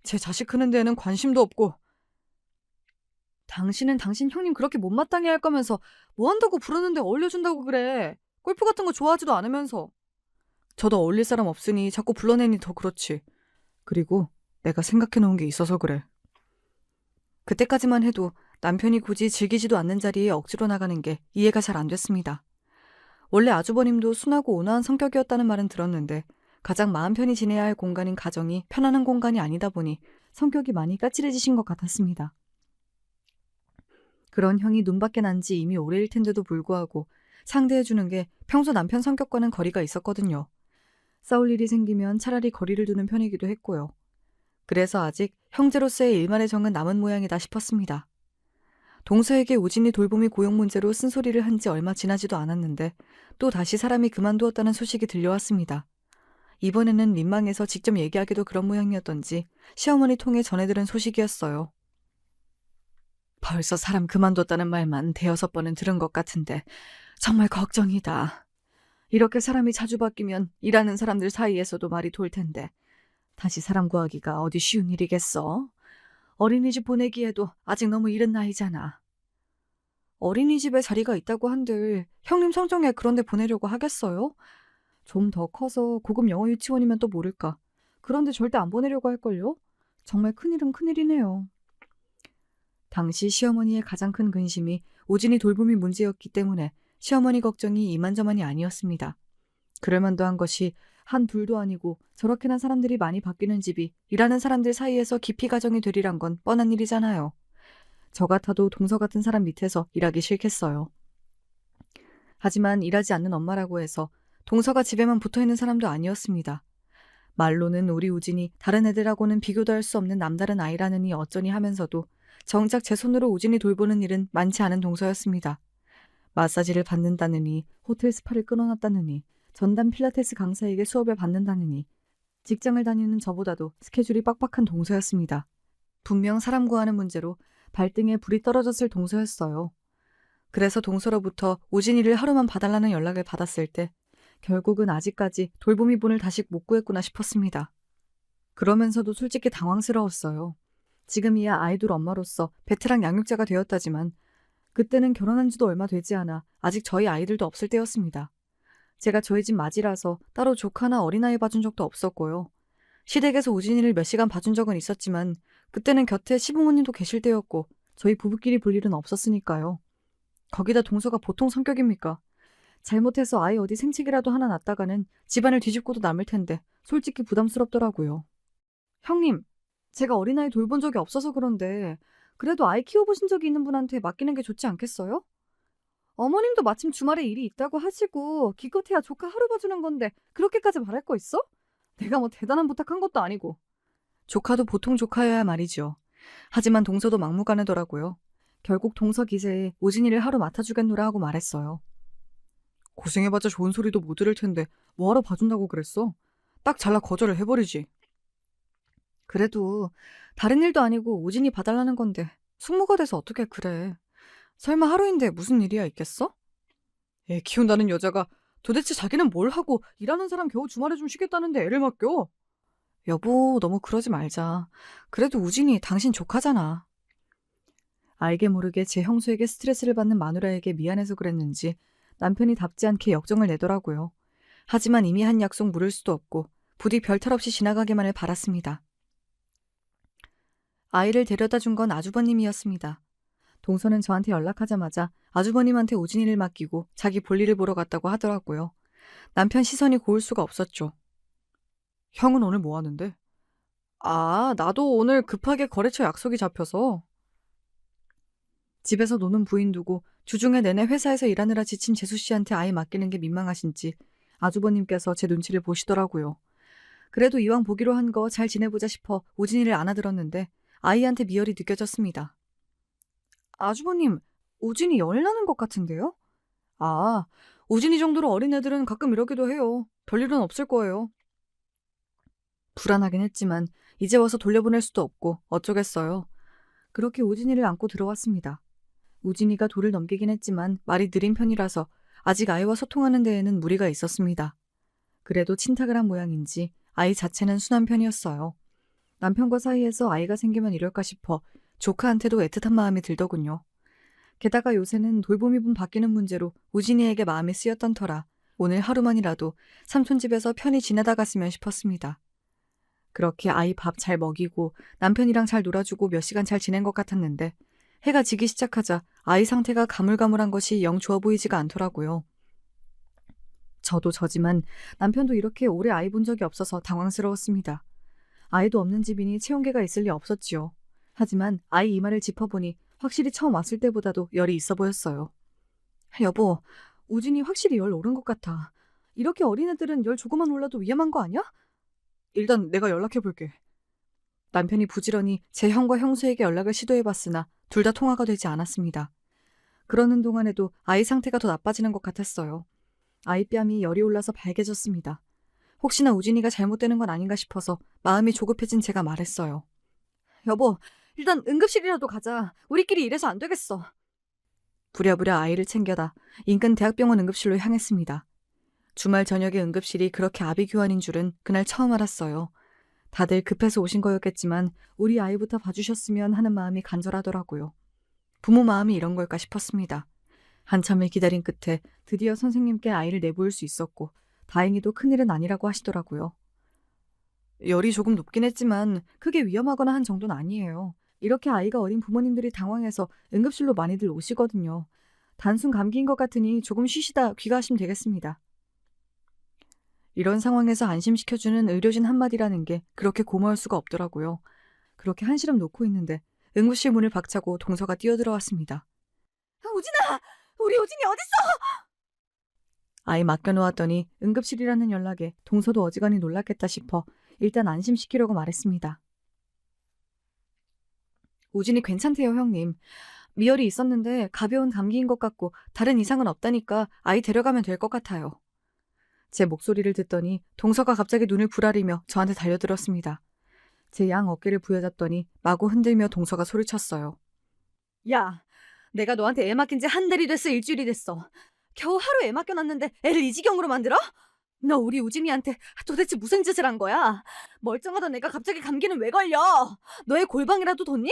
제 자식 크는 데에는 관심도 없고. 당신은 당신 형님 그렇게 못마땅해 할 거면서 뭐 한다고 부르는데 어울려준다고 그래. 골프 같은 거 좋아하지도 않으면서. 저도 어울릴 사람 없으니 자꾸 불러내니 더 그렇지. 그리고 내가 생각해놓은 게 있어서 그래. 그때까지만 해도 남편이 굳이 즐기지도 않는 자리에 억지로 나가는 게 이해가 잘 안 됐습니다. 원래 아주버님도 순하고 온화한 성격이었다는 말은 들었는데 가장 마음 편히 지내야 할 공간인 가정이 편안한 공간이 아니다 보니 성격이 많이 까칠해지신 것 같았습니다. 그런 형이 눈밖에 난 지 이미 오래일 텐데도 불구하고 상대해주는 게 평소 남편 성격과는 거리가 있었거든요. 싸울 일이 생기면 차라리 거리를 두는 편이기도 했고요. 그래서 아직 형제로서의 일말의 정은 남은 모양이다 싶었습니다. 동서에게 우진이 돌봄이 고용 문제로 쓴소리를 한 지 얼마 지나지도 않았는데 또 다시 사람이 그만두었다는 소식이 들려왔습니다. 이번에는 민망해서 직접 얘기하기도 그런 모양이었던지 시어머니 통해 전해들은 소식이었어요. 벌써 사람 그만뒀다는 말만 대여섯 번은 들은 것 같은데 정말 걱정이다. 이렇게 사람이 자주 바뀌면 일하는 사람들 사이에서도 말이 돌 텐데 다시 사람 구하기가 어디 쉬운 일이겠어? 어린이집 보내기에도 아직 너무 이른 나이잖아. 어린이집에 자리가 있다고 한들 형님 성정에 그런 데 보내려고 하겠어요? 좀 더 커서 고급 영어 유치원이면 또 모를까. 그런데 절대 안 보내려고 할걸요? 정말 큰일은 큰일이네요. 당시 시어머니의 가장 큰 근심이 우진이 돌봄이 문제였기 때문에 시어머니 걱정이 이만저만이 아니었습니다. 그럴 만도 한 것이 한 둘도 아니고 저렇게나 사람들이 많이 바뀌는 집이 일하는 사람들 사이에서 깊이 가정이 되리란 건 뻔한 일이잖아요. 저 같아도 동서 같은 사람 밑에서 일하기 싫겠어요. 하지만 일하지 않는 엄마라고 해서 동서가 집에만 붙어있는 사람도 아니었습니다. 말로는 우리 우진이 다른 애들하고는 비교도 할 수 없는 남다른 아이라느니 어쩌니 하면서도 정작 제 손으로 우진이 돌보는 일은 많지 않은 동서였습니다. 마사지를 받는다느니, 호텔 스파를 끊어놨다느니, 전담 필라테스 강사에게 수업을 받는다느니 직장을 다니는 저보다도 스케줄이 빡빡한 동서였습니다. 분명 사람 구하는 문제로 발등에 불이 떨어졌을 동서였어요. 그래서 동서로부터 우진이를 하루만 봐달라는 연락을 받았을 때 결국은 아직까지 돌보미 분을 다시 못 구했구나 싶었습니다. 그러면서도 솔직히 당황스러웠어요. 지금이야 아이돌 엄마로서 베테랑 양육자가 되었다지만 그때는 결혼한 지도 얼마 되지 않아 아직 저희 아이들도 없을 때였습니다. 제가 저희 집 맞이라서 따로 조카나 어린아이 봐준 적도 없었고요. 시댁에서 우진이를 몇 시간 봐준 적은 있었지만 그때는 곁에 시부모님도 계실 때였고 저희 부부끼리 볼 일은 없었으니까요. 거기다 동서가 보통 성격입니까? 잘못해서 아이 어디 생치기라도 하나 났다가는 집안을 뒤집고도 남을 텐데 솔직히 부담스럽더라고요. 형님, 제가 어린아이 돌본 적이 없어서 그런데 그래도 아이 키워보신 적이 있는 분한테 맡기는 게 좋지 않겠어요? 어머님도 마침 주말에 일이 있다고 하시고 기껏해야 조카 하루 봐주는 건데 그렇게까지 말할 거 있어? 내가 뭐 대단한 부탁한 것도 아니고. 조카도 보통 조카여야 말이죠. 하지만 동서도 막무가내더라고요. 결국 동서 기세에 우진이를 하루 맡아주겠노라 하고 말했어요. 고생해봤자 좋은 소리도 못 들을 텐데 뭐하러 봐준다고 그랬어? 딱 잘라 거절을 해버리지. 그래도 다른 일도 아니고 우진이 봐달라는 건데 숙모가 돼서 어떻게 그래. 설마 하루인데 무슨 일이야 있겠어? 애 키운다는 여자가 도대체 자기는 뭘 하고 일하는 사람 겨우 주말에 좀 쉬겠다는데 애를 맡겨? 여보, 너무 그러지 말자. 그래도 우진이 당신 조카잖아. 알게 모르게 제 형수에게 스트레스를 받는 마누라에게 미안해서 그랬는지 남편이 답지 않게 역정을 내더라고요. 하지만 이미 한 약속 물을 수도 없고 부디 별탈 없이 지나가기만을 바랐습니다. 아이를 데려다 준 건 아주버님이었습니다. 동서는 저한테 연락하자마자 아주버님한테 우진이를 맡기고 자기 볼일을 보러 갔다고 하더라고요. 남편 시선이 고울 수가 없었죠. 형은 오늘 뭐 하는데? 아, 나도 오늘 급하게 거래처 약속이 잡혀서. 집에서 노는 부인 두고 주중에 내내 회사에서 일하느라 지친 재수 씨한테 아이 맡기는 게 민망하신지 아주버님께서 제 눈치를 보시더라고요. 그래도 이왕 보기로 한 거 잘 지내보자 싶어 우진이를 안아들었는데 아이한테 미열이 느껴졌습니다. 아주버님, 우진이 열나는 것 같은데요? 아, 우진이 정도로 어린 애들은 가끔 이러기도 해요. 별일은 없을 거예요. 불안하긴 했지만 이제 와서 돌려보낼 수도 없고 어쩌겠어요. 그렇게 우진이를 안고 들어왔습니다. 우진이가 돌을 넘기긴 했지만 말이 느린 편이라서 아직 아이와 소통하는 데에는 무리가 있었습니다. 그래도 친탁을 한 모양인지 아이 자체는 순한 편이었어요. 남편과 사이에서 아이가 생기면 이럴까 싶어 조카한테도 애틋한 마음이 들더군요. 게다가 요새는 돌보미분 바뀌는 문제로 우진이에게 마음이 쓰였던 터라 오늘 하루만이라도 삼촌 집에서 편히 지내다 갔으면 싶었습니다. 그렇게 아이 밥 잘 먹이고 남편이랑 잘 놀아주고 몇 시간 잘 지낸 것 같았는데 해가 지기 시작하자 아이 상태가 가물가물한 것이 영 좋아 보이지가 않더라고요. 저도 저지만 남편도 이렇게 오래 아이 본 적이 없어서 당황스러웠습니다. 아이도 없는 집이니 체온계가 있을 리 없었지요. 하지만 아이 이마를 짚어보니 확실히 처음 왔을 때보다도 열이 있어 보였어요. 여보, 우진이 확실히 열 오른 것 같아. 이렇게 어린애들은 열 조금만 올라도 위험한 거 아니야? 일단 내가 연락해볼게. 남편이 부지런히 제 형과 형수에게 연락을 시도해봤으나 둘 다 통화가 되지 않았습니다. 그러는 동안에도 아이 상태가 더 나빠지는 것 같았어요. 아이 뺨이 열이 올라서 발개졌습니다. 혹시나 우진이가 잘못되는 건 아닌가 싶어서 마음이 조급해진 제가 말했어요. 여보, 일단 응급실이라도 가자. 우리끼리 이래서 안 되겠어. 부랴부랴 아이를 챙겨다 인근 대학병원 응급실로 향했습니다. 주말 저녁에 응급실이 그렇게 아비규환인 줄은 그날 처음 알았어요. 다들 급해서 오신 거였겠지만 우리 아이부터 봐주셨으면 하는 마음이 간절하더라고요. 부모 마음이 이런 걸까 싶었습니다. 한참을 기다린 끝에 드디어 선생님께 아이를 내보일 수 있었고 다행히도 큰일은 아니라고 하시더라고요. 열이 조금 높긴 했지만 크게 위험하거나 한 정도는 아니에요. 이렇게 아이가 어린 부모님들이 당황해서 응급실로 많이들 오시거든요. 단순 감기인 것 같으니 조금 쉬시다 귀가하시면 되겠습니다. 이런 상황에서 안심시켜주는 의료진 한마디라는 게 그렇게 고마울 수가 없더라고요. 그렇게 한시름 놓고 있는데 응급실 문을 박차고 동서가 뛰어들어왔습니다. 우진아! 우리 우진이 어딨어? 아이 맡겨놓았더니 응급실이라는 연락에 동서도 어지간히 놀랐겠다 싶어 일단 안심시키려고 말했습니다. 우진이 괜찮대요, 형님. 미열이 있었는데 가벼운 감기인 것 같고 다른 이상은 없다니까 아이 데려가면 될 것 같아요. 제 목소리를 듣더니 동서가 갑자기 눈을 부라리며 저한테 달려들었습니다. 제 양 어깨를 부여잡더니 마구 흔들며 동서가 소리쳤어요. 야, 내가 너한테 애 맡긴 지 한 달이 됐어, 일주일이 됐어. 겨우 하루 애 맡겨놨는데 애를 이 지경으로 만들어? 너 우리 우진이한테 도대체 무슨 짓을 한 거야? 멀쩡하던 애가 갑자기 감기는 왜 걸려? 너의 골방이라도 뒀니?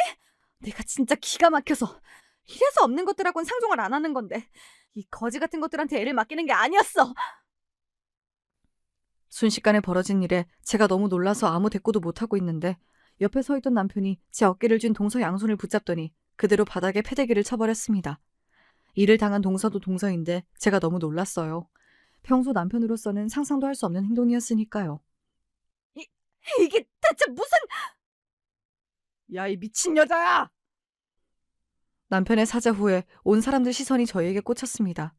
내가 진짜 기가 막혀서 이래서 없는 것들하고는 상종을 안 하는 건데 이 거지 같은 것들한테 애를 맡기는 게 아니었어. 순식간에 벌어진 일에 제가 너무 놀라서 아무 대꾸도 못하고 있는데 옆에 서 있던 남편이 제 어깨를 쥔 동서 양손을 붙잡더니 그대로 바닥에 패대기를 쳐버렸습니다. 이를 당한 동서도 동서인데 제가 너무 놀랐어요. 평소 남편으로서는 상상도 할 수 없는 행동이었으니까요. 이게 대체 무슨... 야, 이 미친 여자야! 남편의 사자 후에 온 사람들 시선이 저희에게 꽂혔습니다.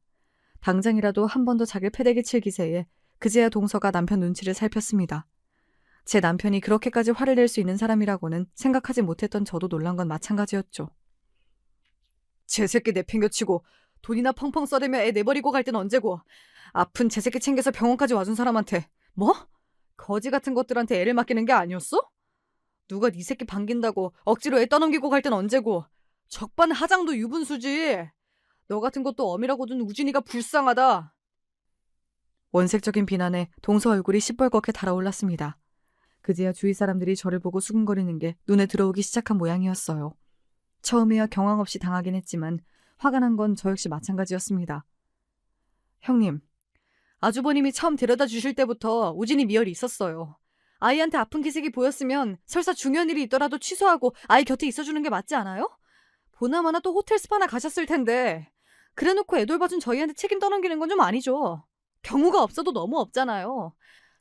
당장이라도 한 번 더 자기를 패대기 칠 기세에 그제야 동서가 남편 눈치를 살폈습니다. 제 남편이 그렇게까지 화를 낼 수 있는 사람이라고는 생각하지 못했던 저도 놀란 건 마찬가지였죠. 제 새끼 내팽겨치고 돈이나 펑펑 써대며 애 내버리고 갈 땐 언제고 아픈 제 새끼 챙겨서 병원까지 와준 사람한테 뭐? 거지 같은 것들한테 애를 맡기는 게 아니었어? 누가 네 새끼 반긴다고 억지로 애 떠넘기고 갈 땐 언제고 적반하장도 유분수지. 너 같은 것도 어미라고 둔 우진이가 불쌍하다. 원색적인 비난에 동서 얼굴이 시뻘겋게 달아올랐습니다. 그제야 주위 사람들이 저를 보고 수근거리는 게 눈에 들어오기 시작한 모양이었어요. 처음에야 경황 없이 당하긴 했지만 화가 난 건 저 역시 마찬가지였습니다. 형님, 아주버님이 처음 데려다 주실 때부터 우진이 미열이 있었어요. 아이한테 아픈 기색이 보였으면 설사 중요한 일이 있더라도 취소하고 아이 곁에 있어주는 게 맞지 않아요? 보나마나 또 호텔 스파나 가셨을 텐데 그래놓고 애돌봐준 저희한테 책임 떠넘기는 건 좀 아니죠. 경우가 없어도 너무 없잖아요.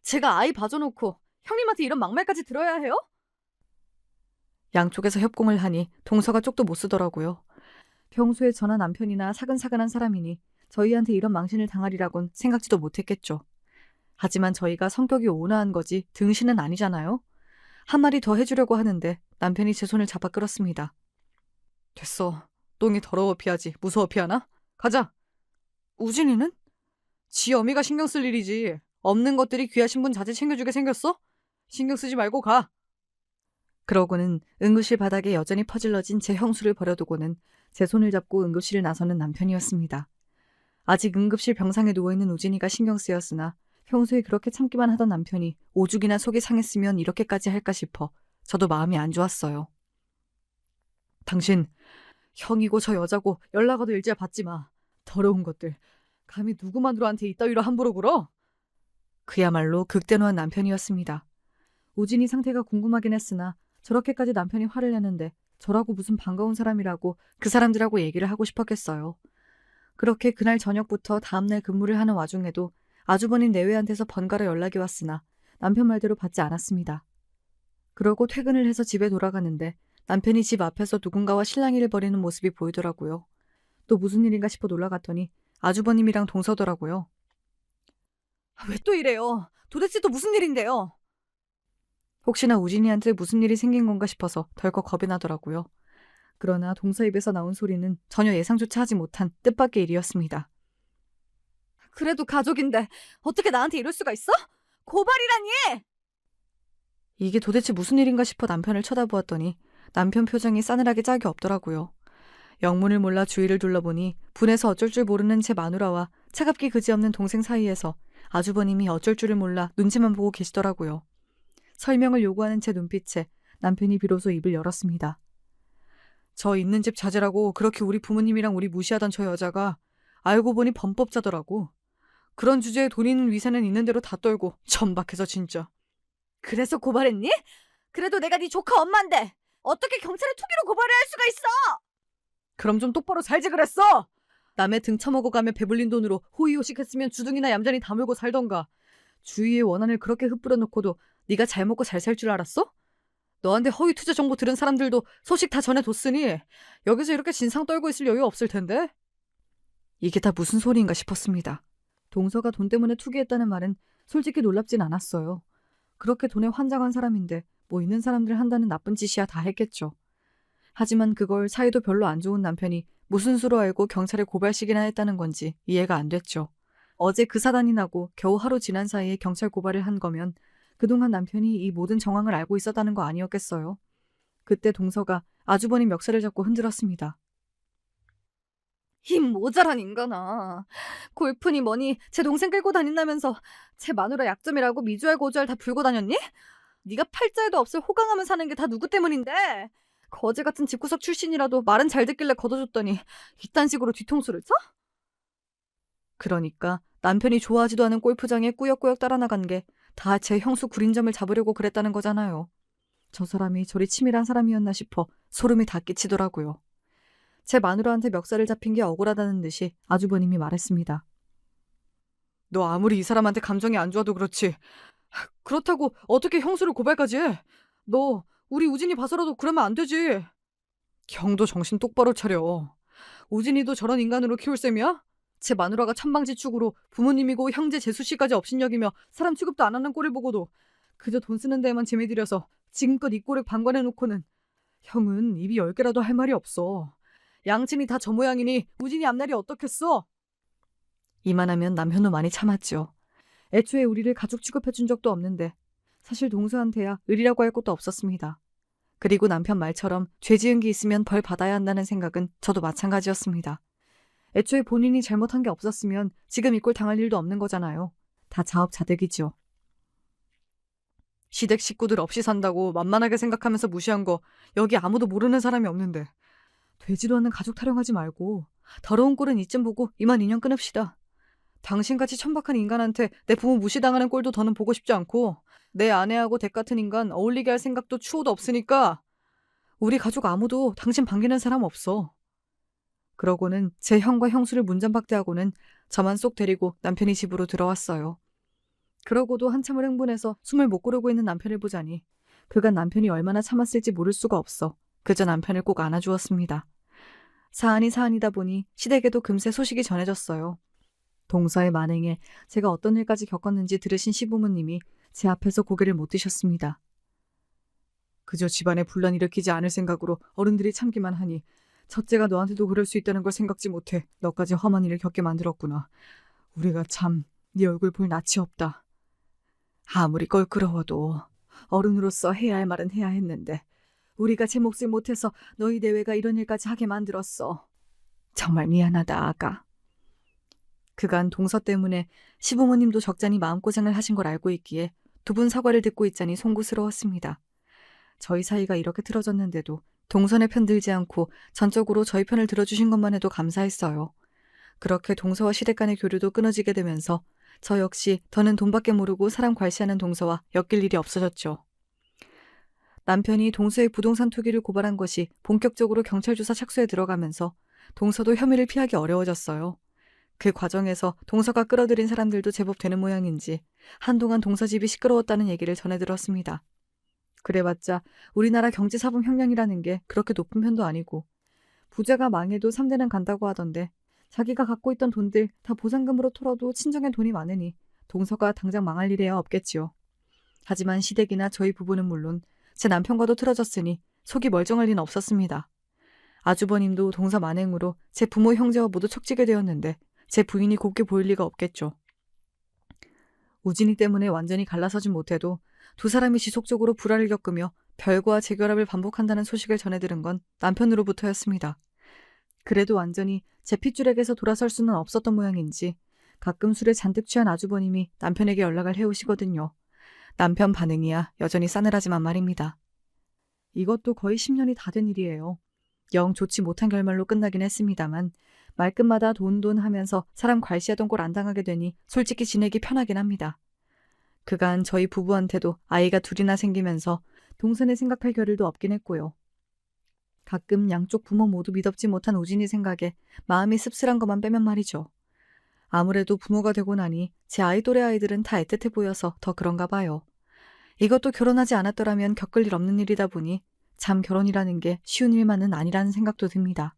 제가 아이 봐줘놓고 형님한테 이런 막말까지 들어야 해요? 양쪽에서 협공을 하니 동서가 쪽도 못 쓰더라고요. 평소에 저나 남편이나 사근사근한 사람이니 저희한테 이런 망신을 당하리라곤 생각지도 못했겠죠. 하지만 저희가 성격이 온화한 거지 등신은 아니잖아요. 한마디 더 해주려고 하는데 남편이 제 손을 잡아 끌었습니다. 됐어. 똥이 더러워 피하지 무서워 피하나? 가자. 우진이는? 지 어미가 신경 쓸 일이지. 없는 것들이 귀하신 분 자제 챙겨주게 생겼어? 신경 쓰지 말고 가. 그러고는 응급실 바닥에 여전히 퍼질러진 제 형수를 버려두고는 제 손을 잡고 응급실을 나서는 남편이었습니다. 아직 응급실 병상에 누워있는 우진이가 신경 쓰였으나 평소에 그렇게 참기만 하던 남편이 오죽이나 속이 상했으면 이렇게까지 할까 싶어 저도 마음이 안 좋았어요. 당신 형이고 저 여자고 연락 와도 일절 받지 마. 더러운 것들. 감히 누구 마누라한테 이따위로 함부로 굴어? 그야말로 극대노한 남편이었습니다. 우진이 상태가 궁금하긴 했으나 저렇게까지 남편이 화를 내는데 저라고 무슨 반가운 사람이라고 그 사람들하고 얘기를 하고 싶었겠어요. 그렇게 그날 저녁부터 다음날 근무를 하는 와중에도 아주버님 내외한테서 번갈아 연락이 왔으나 남편 말대로 받지 않았습니다. 그러고 퇴근을 해서 집에 돌아가는데 남편이 집 앞에서 누군가와 실랑이를 벌이는 모습이 보이더라고요. 또 무슨 일인가 싶어 놀라갔더니 아주버님이랑 동서더라고요. 왜 또 이래요? 도대체 또 무슨 일인데요? 혹시나 우진이한테 무슨 일이 생긴 건가 싶어서 덜컥 겁이 나더라고요. 그러나 동서 입에서 나온 소리는 전혀 예상조차 하지 못한 뜻밖의 일이었습니다. 그래도 가족인데 어떻게 나한테 이럴 수가 있어? 고발이라니! 이게 도대체 무슨 일인가 싶어 남편을 쳐다보았더니 남편 표정이 싸늘하게 짝이 없더라고요. 영문을 몰라 주위를 둘러보니 분해서 어쩔 줄 모르는 제 마누라와 차갑기 그지없는 동생 사이에서 아주버님이 어쩔 줄을 몰라 눈치만 보고 계시더라고요. 설명을 요구하는 제 눈빛에 남편이 비로소 입을 열었습니다. 저 있는 집 자제라고 그렇게 우리 부모님이랑 우리 무시하던 저 여자가 알고 보니 범법자더라고. 그런 주제에 돈 있는 위세는 있는 대로 다 떨고 천박해서 진짜. 그래서 고발했니? 그래도 내가 네 조카 엄마인데 어떻게 경찰에 투기로 고발을 할 수가 있어? 그럼 좀 똑바로 살지 그랬어. 남의 등 처먹어가며 배불린 돈으로 호의호식했으면 주둥이나 얌전히 다물고 살던가. 주위에 원한을 그렇게 흩뿌려 놓고도 네가 잘 먹고 잘 살 줄 알았어? 너한테 허위 투자 정보 들은 사람들도 소식 다 전해뒀으니 여기서 이렇게 진상 떨고 있을 여유 없을 텐데. 이게 다 무슨 소리인가 싶었습니다. 동서가 돈 때문에 투기했다는 말은 솔직히 놀랍진 않았어요. 그렇게 돈에 환장한 사람인데 뭐 있는 사람들 한다는 나쁜 짓이야 다 했겠죠. 하지만 그걸 사이도 별로 안 좋은 남편이 무슨 수로 알고 경찰에 고발식이나 했다는 건지 이해가 안 됐죠. 어제 그 사단이 나고 겨우 하루 지난 사이에 경찰 고발을 한 거면 그동안 남편이 이 모든 정황을 알고 있었다는 거 아니었겠어요. 그때 동서가 아주버님 멱살을 잡고 흔들었습니다. 힘 모자란 인간아. 골프니 뭐니 제 동생 끌고 다닌다면서 제 마누라 약점이라고 미주알 고주알 다 불고 다녔니? 네가 팔자에도 없을 호강하면 사는 게 다 누구 때문인데? 거지 같은 집구석 출신이라도 말은 잘 듣길래 걷어줬더니 이딴 식으로 뒤통수를 쳐? 그러니까 남편이 좋아하지도 않은 골프장에 꾸역꾸역 따라 나간 게 다 제 형수 구린점을 잡으려고 그랬다는 거잖아요. 저 사람이 저리 치밀한 사람이었나 싶어 소름이 다 끼치더라고요. 제 마누라한테 멱살을 잡힌 게 억울하다는 듯이 아주버님이 말했습니다. 너 아무리 이 사람한테 감정이 안 좋아도 그렇지. 그렇다고 어떻게 형수를 고발까지 해? 너 우리 우진이 봐서라도 그러면 안 되지. 형도 정신 똑바로 차려. 우진이도 저런 인간으로 키울 셈이야? 제 마누라가 천방지축으로 부모님이고 형제 재수씨까지 업신여기며 사람 취급도 안 하는 꼴을 보고도 그저 돈 쓰는 데에만 재미 들여서 지금껏 이 꼴을 방관해놓고는 형은 입이 10개라도 할 말이 없어. 양친이 다 저 모양이니 우진이 앞날이 어떻겠어? 이만하면 남편도 많이 참았죠. 애초에 우리를 가족 취급해준 적도 없는데 사실 동서한테야 의리라고 할 것도 없었습니다. 그리고 남편 말처럼 죄 지은 게 있으면 벌 받아야 한다는 생각은 저도 마찬가지였습니다. 애초에 본인이 잘못한 게 없었으면 지금 이 꼴 당할 일도 없는 거잖아요. 다 자업자득이죠. 시댁 식구들 없이 산다고 만만하게 생각하면서 무시한 거 여기 아무도 모르는 사람이 없는데 되지도 않는 가족 타령하지 말고 더러운 꼴은 이쯤 보고 이만 인연 끊읍시다. 당신같이 천박한 인간한테 내 부모 무시당하는 꼴도 더는 보고 싶지 않고 내 아내하고 댁 같은 인간 어울리게 할 생각도 추호도 없으니까 우리 가족 아무도 당신 반기는 사람 없어. 그러고는 제 형과 형수를 문전박대하고는 저만 쏙 데리고 남편이 집으로 들어왔어요. 그러고도 한참을 흥분해서 숨을 못 고르고 있는 남편을 보자니 그간 남편이 얼마나 참았을지 모를 수가 없어 그저 남편을 꼭 안아주었습니다. 사안이 사안이다 보니 시댁에도 금세 소식이 전해졌어요. 동서의 만행에 제가 어떤 일까지 겪었는지 들으신 시부모님이 제 앞에서 고개를 못 드셨습니다. 그저 집안에 분란 일으키지 않을 생각으로 어른들이 참기만 하니 첫째가 너한테도 그럴 수 있다는 걸 생각지 못해 너까지 험한 일을 겪게 만들었구나. 우리가 참 네 얼굴 볼 낯이 없다. 아무리 껄끄러워도 어른으로서 해야 할 말은 해야 했는데 우리가 제 몫을 못해서 너희 내외가 이런 일까지 하게 만들었어. 정말 미안하다, 아가. 그간 동서 때문에 시부모님도 적잖이 마음고생을 하신 걸 알고 있기에 두 분 사과를 듣고 있자니 송구스러웠습니다. 저희 사이가 이렇게 틀어졌는데도 동선에 편들지 않고 전적으로 저희 편을 들어주신 것만 해도 감사했어요. 그렇게 동서와 시댁 간의 교류도 끊어지게 되면서 저 역시 더는 돈밖에 모르고 사람 괄시하는 동서와 엮일 일이 없어졌죠. 남편이 동서의 부동산 투기를 고발한 것이 본격적으로 경찰 조사 착수에 들어가면서 동서도 혐의를 피하기 어려워졌어요. 그 과정에서 동서가 끌어들인 사람들도 제법 되는 모양인지 한동안 동서 집이 시끄러웠다는 얘기를 전해 들었습니다. 그래봤자 우리나라 경제사범 형량이라는 게 그렇게 높은 편도 아니고 부자가 망해도 3대는 간다고 하던데 자기가 갖고 있던 돈들 다 보상금으로 털어도 친정엔 돈이 많으니 동서가 당장 망할 일이야 없겠지요. 하지만 시댁이나 저희 부부는 물론 제 남편과도 틀어졌으니 속이 멀쩡할 리는 없었습니다. 아주버님도 동서 만행으로 제 부모 형제와 모두 척지게 되었는데 제 부인이 곱게 보일 리가 없겠죠. 우진이 때문에 완전히 갈라서진 못해도 두 사람이 지속적으로 불화를 겪으며 별과 재결합을 반복한다는 소식을 전해들은 건 남편으로부터였습니다. 그래도 완전히 제 핏줄에게서 돌아설 수는 없었던 모양인지 가끔 술에 잔뜩 취한 아주버님이 남편에게 연락을 해오시거든요. 남편 반응이야 여전히 싸늘하지만 말입니다. 이것도 거의 10년이 다 된 일이에요. 영 좋지 못한 결말로 끝나긴 했습니다만 말끝마다 돈 하면서 사람 괄시하던 꼴 안 당하게 되니 솔직히 지내기 편하긴 합니다. 그간 저희 부부한테도 아이가 둘이나 생기면서 동선에 생각할 겨를도 없긴 했고요. 가끔 양쪽 부모 모두 믿업지 못한 우진이 생각에 마음이 씁쓸한 것만 빼면 말이죠. 아무래도 부모가 되고 나니 제 아이 또래 아이들은 다 애틋해 보여서 더 그런가 봐요. 이것도 결혼하지 않았더라면 겪을 일 없는 일이다 보니 참 결혼이라는 게 쉬운 일만은 아니라는 생각도 듭니다.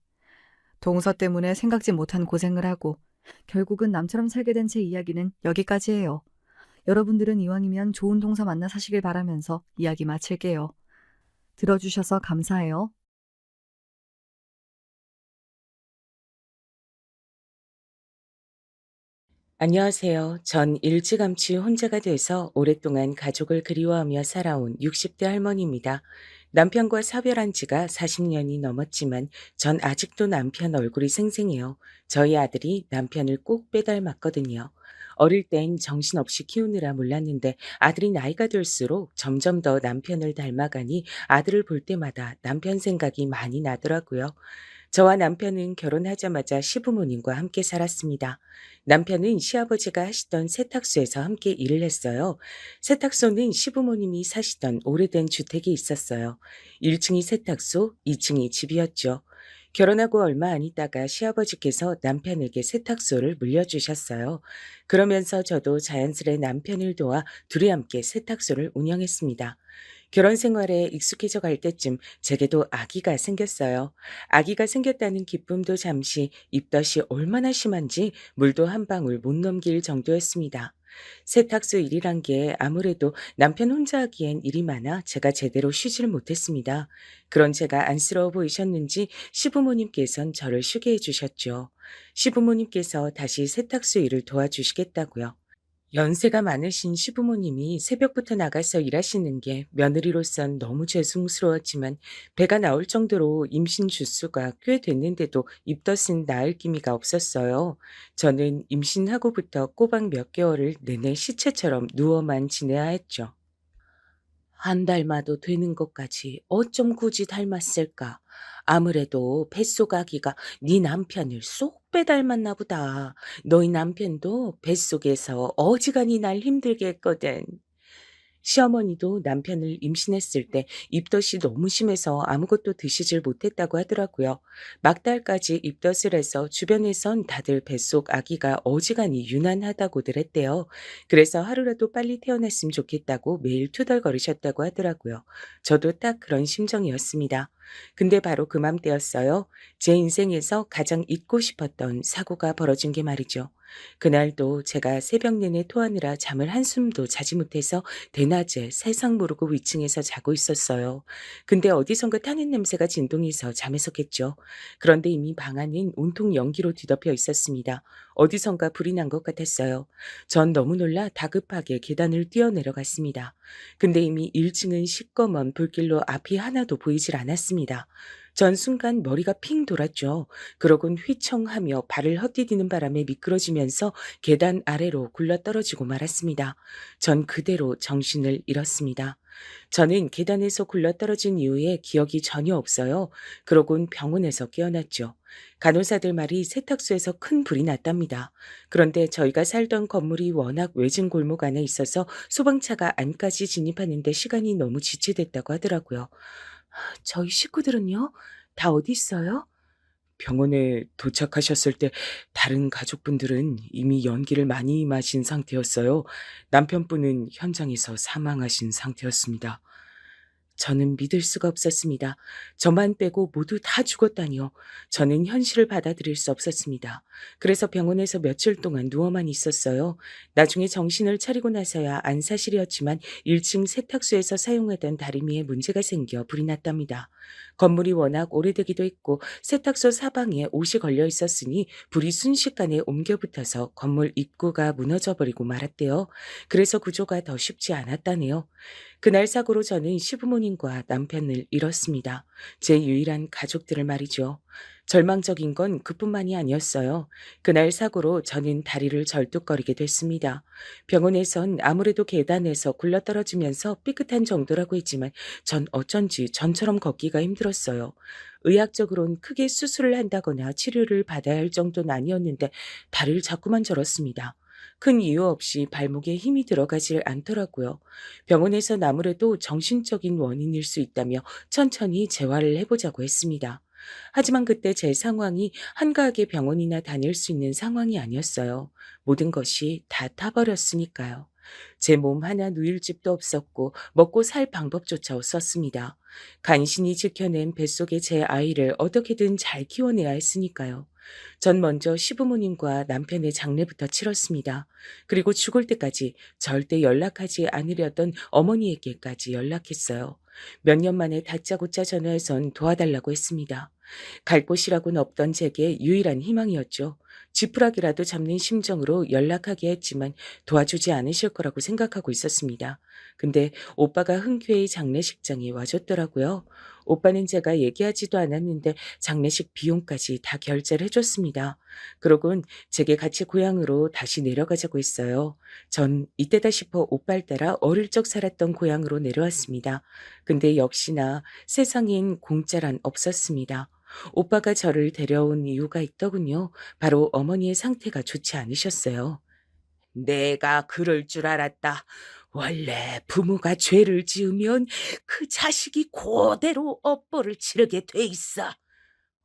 동서 때문에 생각지 못한 고생을 하고 결국은 남처럼 살게 된 제 이야기는 여기까지예요. 여러분들은 이왕이면 좋은 동서 만나 사시길 바라면서 이야기 마칠게요. 들어주셔서 감사해요. 안녕하세요. 전 일찌감치 혼자가 돼서 오랫동안 가족을 그리워하며 살아온 60대 할머니입니다. 남편과 사별한 지가 40년이 넘었지만 전 아직도 남편 얼굴이 생생해요. 저희 아들이 남편을 꼭 빼닮았거든요. 어릴 땐 정신없이 키우느라 몰랐는데 아들이 나이가 들수록 점점 더 남편을 닮아가니 아들을 볼 때마다 남편 생각이 많이 나더라고요. 저와 남편은 결혼하자마자 시부모님과 함께 살았습니다. 남편은 시아버지가 하시던 세탁소에서 함께 일을 했어요. 세탁소는 시부모님이 사시던 오래된 주택이 있었어요. 1층이 세탁소, 2층이 집이었죠. 결혼하고 얼마 안 있다가 시아버지께서 남편에게 세탁소를 물려주셨어요. 그러면서 저도 자연스레 남편을 도와 둘이 함께 세탁소를 운영했습니다. 결혼 생활에 익숙해져 갈 때쯤 제게도 아기가 생겼어요. 아기가 생겼다는 기쁨도 잠시, 입덧이 얼마나 심한지 물도 한 방울 못 넘길 정도였습니다. 세탁소 일이란 게 아무래도 남편 혼자 하기엔 일이 많아 제가 제대로 쉬지를 못했습니다. 그런 제가 안쓰러워 보이셨는지 시부모님께선 저를 쉬게 해주셨죠. 시부모님께서 다시 세탁소 일을 도와주시겠다고요. 연세가 많으신 시부모님이 새벽부터 나가서 일하시는 게 며느리로선 너무 죄송스러웠지만 배가 나올 정도로 임신 주수가 꽤 됐는데도 입덧은 나을 기미가 없었어요. 저는 임신하고부터 꼬박 몇 개월을 내내 시체처럼 누워만 지내야 했죠. 한 닮아도 되는 것까지 어쩜 굳이 닮았을까? 아무래도 뱃속 아기가 네 남편을 쏙 빼닮았나 보다. 너희 남편도 뱃속에서 어지간히 날 힘들게 했거든. 시어머니도 남편을 임신했을 때 입덧이 너무 심해서 아무것도 드시질 못했다고 하더라고요. 막달까지 입덧을 해서 주변에선 다들 뱃속 아기가 어지간히 유난하다고들 했대요. 그래서 하루라도 빨리 태어났으면 좋겠다고 매일 투덜거리셨다고 하더라고요. 저도 딱 그런 심정이었습니다. 근데 바로 그맘때였어요. 제 인생에서 가장 잊고 싶었던 사고가 벌어진 게 말이죠. 그날도 제가 새벽 내내 토하느라 잠을 한숨도 자지 못해서 대낮에 세상 모르고 위층에서 자고 있었어요. 근데 어디선가 타는 냄새가 진동해서 잠에서 깼죠. 그런데 이미 방 안은 온통 연기로 뒤덮여 있었습니다. 어디선가 불이 난 것 같았어요. 전 너무 놀라 다급하게 계단을 뛰어내려갔습니다. 근데 이미 1층은 시꺼먼 불길로 앞이 하나도 보이질 않았습니다. 전 순간 머리가 핑 돌았죠. 그러곤 휘청하며 발을 헛디디는 바람에 미끄러지면서 계단 아래로 굴러떨어지고 말았습니다. 전 그대로 정신을 잃었습니다. 저는 계단에서 굴러떨어진 이후에 기억이 전혀 없어요. 그러곤 병원에서 깨어났죠. 간호사들 말이 세탁소에서 큰 불이 났답니다. 그런데 저희가 살던 건물이 워낙 외진 골목 안에 있어서 소방차가 안까지 진입하는데 시간이 너무 지체됐다고 하더라고요. 저희 식구들은요? 다 어디 있어요? 병원에 도착하셨을 때 다른 가족분들은 이미 연기를 많이 마신 상태였어요. 남편분은 현장에서 사망하신 상태였습니다. 저는 믿을 수가 없었습니다. 저만 빼고 모두 다 죽었다니요. 저는 현실을 받아들일 수 없었습니다. 그래서 병원에서 며칠 동안 누워만 있었어요. 나중에 정신을 차리고 나서야 안 사실이었지만 1층 세탁소에서 사용하던 다리미에 문제가 생겨 불이 났답니다. 건물이 워낙 오래되기도 했고 세탁소 사방에 옷이 걸려 있었으니 불이 순식간에 옮겨 붙어서 건물 입구가 무너져 버리고 말았대요. 그래서 구조가 더 쉽지 않았다네요. 그날 사고로 저는 시부모님과 남편을 잃었습니다. 제 유일한 가족들을 말이죠. 절망적인 건 그뿐만이 아니었어요. 그날 사고로 저는 다리를 절뚝거리게 됐습니다. 병원에선 아무래도 계단에서 굴러떨어지면서 삐끗한 정도라고 했지만 전 어쩐지 전처럼 걷기가 힘들었어요. 의학적으론 크게 수술을 한다거나 치료를 받아야 할 정도는 아니었는데 다리를 자꾸만 절었습니다. 큰 이유 없이 발목에 힘이 들어가질 않더라고요. 병원에선 아무래도 정신적인 원인일 수 있다며 천천히 재활을 해보자고 했습니다. 하지만 그때 제 상황이 한가하게 병원이나 다닐 수 있는 상황이 아니었어요. 모든 것이 다 타버렸으니까요. 제 몸 하나 누일 집도 없었고 먹고 살 방법조차 없었습니다. 간신히 지켜낸 뱃속의 제 아이를 어떻게든 잘 키워내야 했으니까요. 전 먼저 시부모님과 남편의 장례부터 치렀습니다. 그리고 죽을 때까지 절대 연락하지 않으려던 어머니에게까지 연락했어요. 몇 년 만에 다짜고짜 전화해선 도와달라고 했습니다. 갈 곳이라고는 없던 제게 유일한 희망이었죠. 지푸라기라도 잡는 심정으로 연락하게 했지만 도와주지 않으실 거라고 생각하고 있었습니다. 근데 오빠가 흔쾌히 장례식장에 와줬더라고요. 오빠는 제가 얘기하지도 않았는데 장례식 비용까지 다 결제를 해줬습니다. 그러곤 제게 같이 고향으로 다시 내려가자고 했어요. 전 이때다 싶어 오빠를 따라 어릴 적 살았던 고향으로 내려왔습니다. 근데 역시나 세상엔 공짜란 없었습니다. 오빠가 저를 데려온 이유가 있더군요. 바로 어머니의 상태가 좋지 않으셨어요. 내가 그럴 줄 알았다. 원래 부모가 죄를 지으면 그 자식이 그대로 업보를 치르게 돼 있어.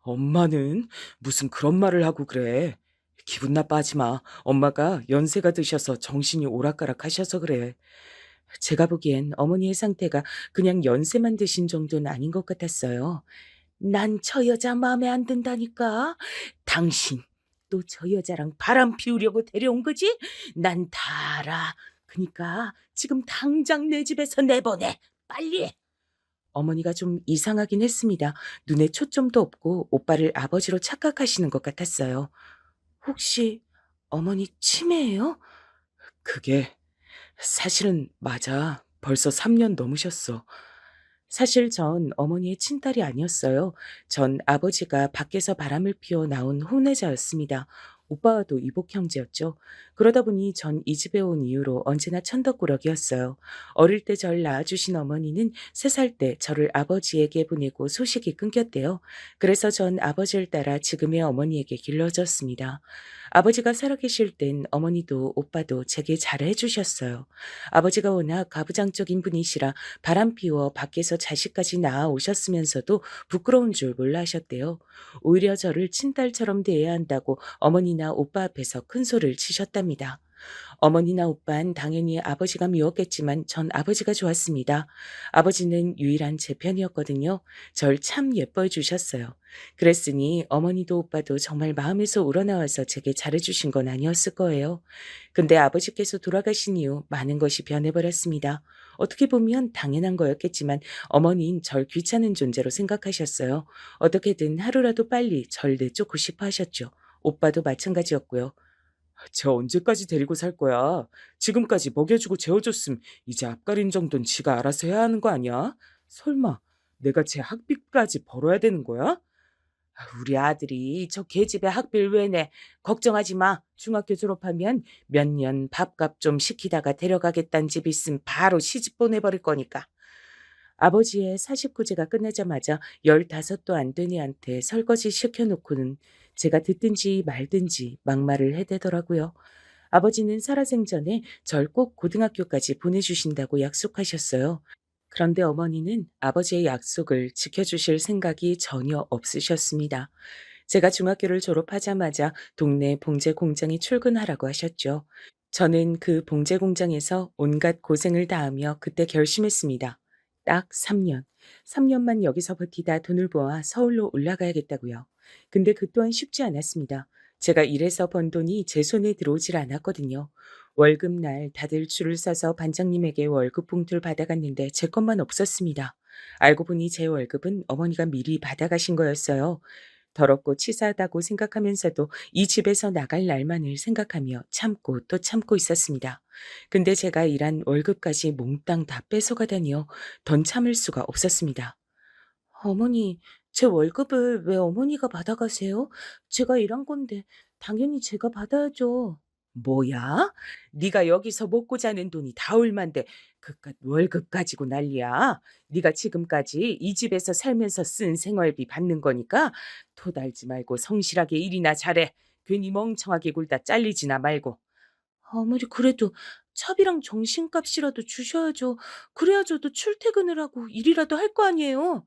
엄마는 무슨 그런 말을 하고 그래. 기분 나빠하지 마. 엄마가 연세가 드셔서 정신이 오락가락 하셔서 그래. 제가 보기엔 어머니의 상태가 그냥 연세만 드신 정도는 아닌 것 같았어요. 난 저 여자 마음에 안 든다니까. 당신 또 저 여자랑 바람 피우려고 데려온 거지? 난 다 알아. 그니까 지금 당장 내 집에서 내보내. 빨리. 어머니가 좀 이상하긴 했습니다. 눈에 초점도 없고 오빠를 아버지로 착각하시는 것 같았어요. 혹시 어머니 치매예요? 그게 사실은 맞아. 벌써 3년 넘으셨어. 사실 전 어머니의 친딸이 아니었어요. 전 아버지가 밖에서 바람을 피워 나온 혼외자였습니다. 오빠와도 이복 형제였죠. 그러다 보니 전 이 집에 온 이후로 언제나 천덕꾸러기였어요. 어릴 때 절 낳아주신 어머니는 3살 때 저를 아버지에게 보내고 소식이 끊겼대요. 그래서 전 아버지를 따라 지금의 어머니에게 길러졌습니다. 아버지가 살아계실 땐 어머니도 오빠도 제게 잘해주셨어요. 아버지가 워낙 가부장적인 분이시라 바람 피워 밖에서 자식까지 낳아 오셨으면서도 부끄러운 줄 몰라 하셨대요. 오히려 저를 친딸처럼 대해야 한다고 어머니나 오빠 앞에서 큰 소리를 치셨답니다. 어머니나 오빠는 당연히 아버지가 미웠겠지만 전 아버지가 좋았습니다. 아버지는 유일한 제 편이었거든요. 절 참 예뻐해 주셨어요. 그랬으니 어머니도 오빠도 정말 마음에서 우러나와서 제게 잘해주신 건 아니었을 거예요. 근데 아버지께서 돌아가신 이후 많은 것이 변해버렸습니다. 어떻게 보면 당연한 거였겠지만 어머니는 절 귀찮은 존재로 생각하셨어요. 어떻게든 하루라도 빨리 절 내쫓고 싶어 하셨죠. 오빠도 마찬가지였고요. 쟤 언제까지 데리고 살 거야? 지금까지 먹여주고 재워줬음 이제 앞가림 정도는 지가 알아서 해야 하는 거 아니야? 설마 내가 쟤 학비까지 벌어야 되는 거야? 우리 아들이 저 계집애 학비를 왜 내? 걱정하지 마. 중학교 졸업하면 몇 년 밥값 좀 시키다가 데려가겠다는 집 있음 바로 시집 보내버릴 거니까. 아버지의 49제가 끝나자마자 15도 안 된 애한테 설거지 시켜놓고는 제가 듣든지 말든지 막말을 해대더라고요. 아버지는 살아생전에 절 꼭 고등학교까지 보내주신다고 약속하셨어요. 그런데 어머니는 아버지의 약속을 지켜주실 생각이 전혀 없으셨습니다. 제가 중학교를 졸업하자마자 동네 봉제 공장에 출근하라고 하셨죠. 저는 그 봉제 공장에서 온갖 고생을 다하며 그때 결심했습니다. 딱 3년. 3년만 여기서 버티다 돈을 모아 서울로 올라가야겠다고요. 근데 그 또한 쉽지 않았습니다. 제가 일해서 번 돈이 제 손에 들어오질 않았거든요. 월급날 다들 줄을 서서 반장님에게 월급 봉투를 받아갔는데 제 것만 없었습니다. 알고 보니 제 월급은 어머니가 미리 받아가신 거였어요. 더럽고 치사하다고 생각하면서도 이 집에서 나갈 날만을 생각하며 참고 또 참고 있었습니다. 근데 제가 일한 월급까지 몽땅 다 뺏어가다니요. 던 참을 수가 없었습니다. 어머니, 제 월급을 왜 어머니가 받아가세요? 제가 일한 건데 당연히 제가 받아야죠. 뭐야? 네가 여기서 먹고 자는 돈이 다 얼만데 그깟 월급 가지고 난리야. 네가 지금까지 이 집에서 살면서 쓴 생활비 받는 거니까 토달지 말고 성실하게 일이나 잘해. 괜히 멍청하게 굴다 잘리지나 말고. 아무리 그래도 차비랑 정신값이라도 주셔야죠. 그래야 저도 출퇴근을 하고 일이라도 할 거 아니에요.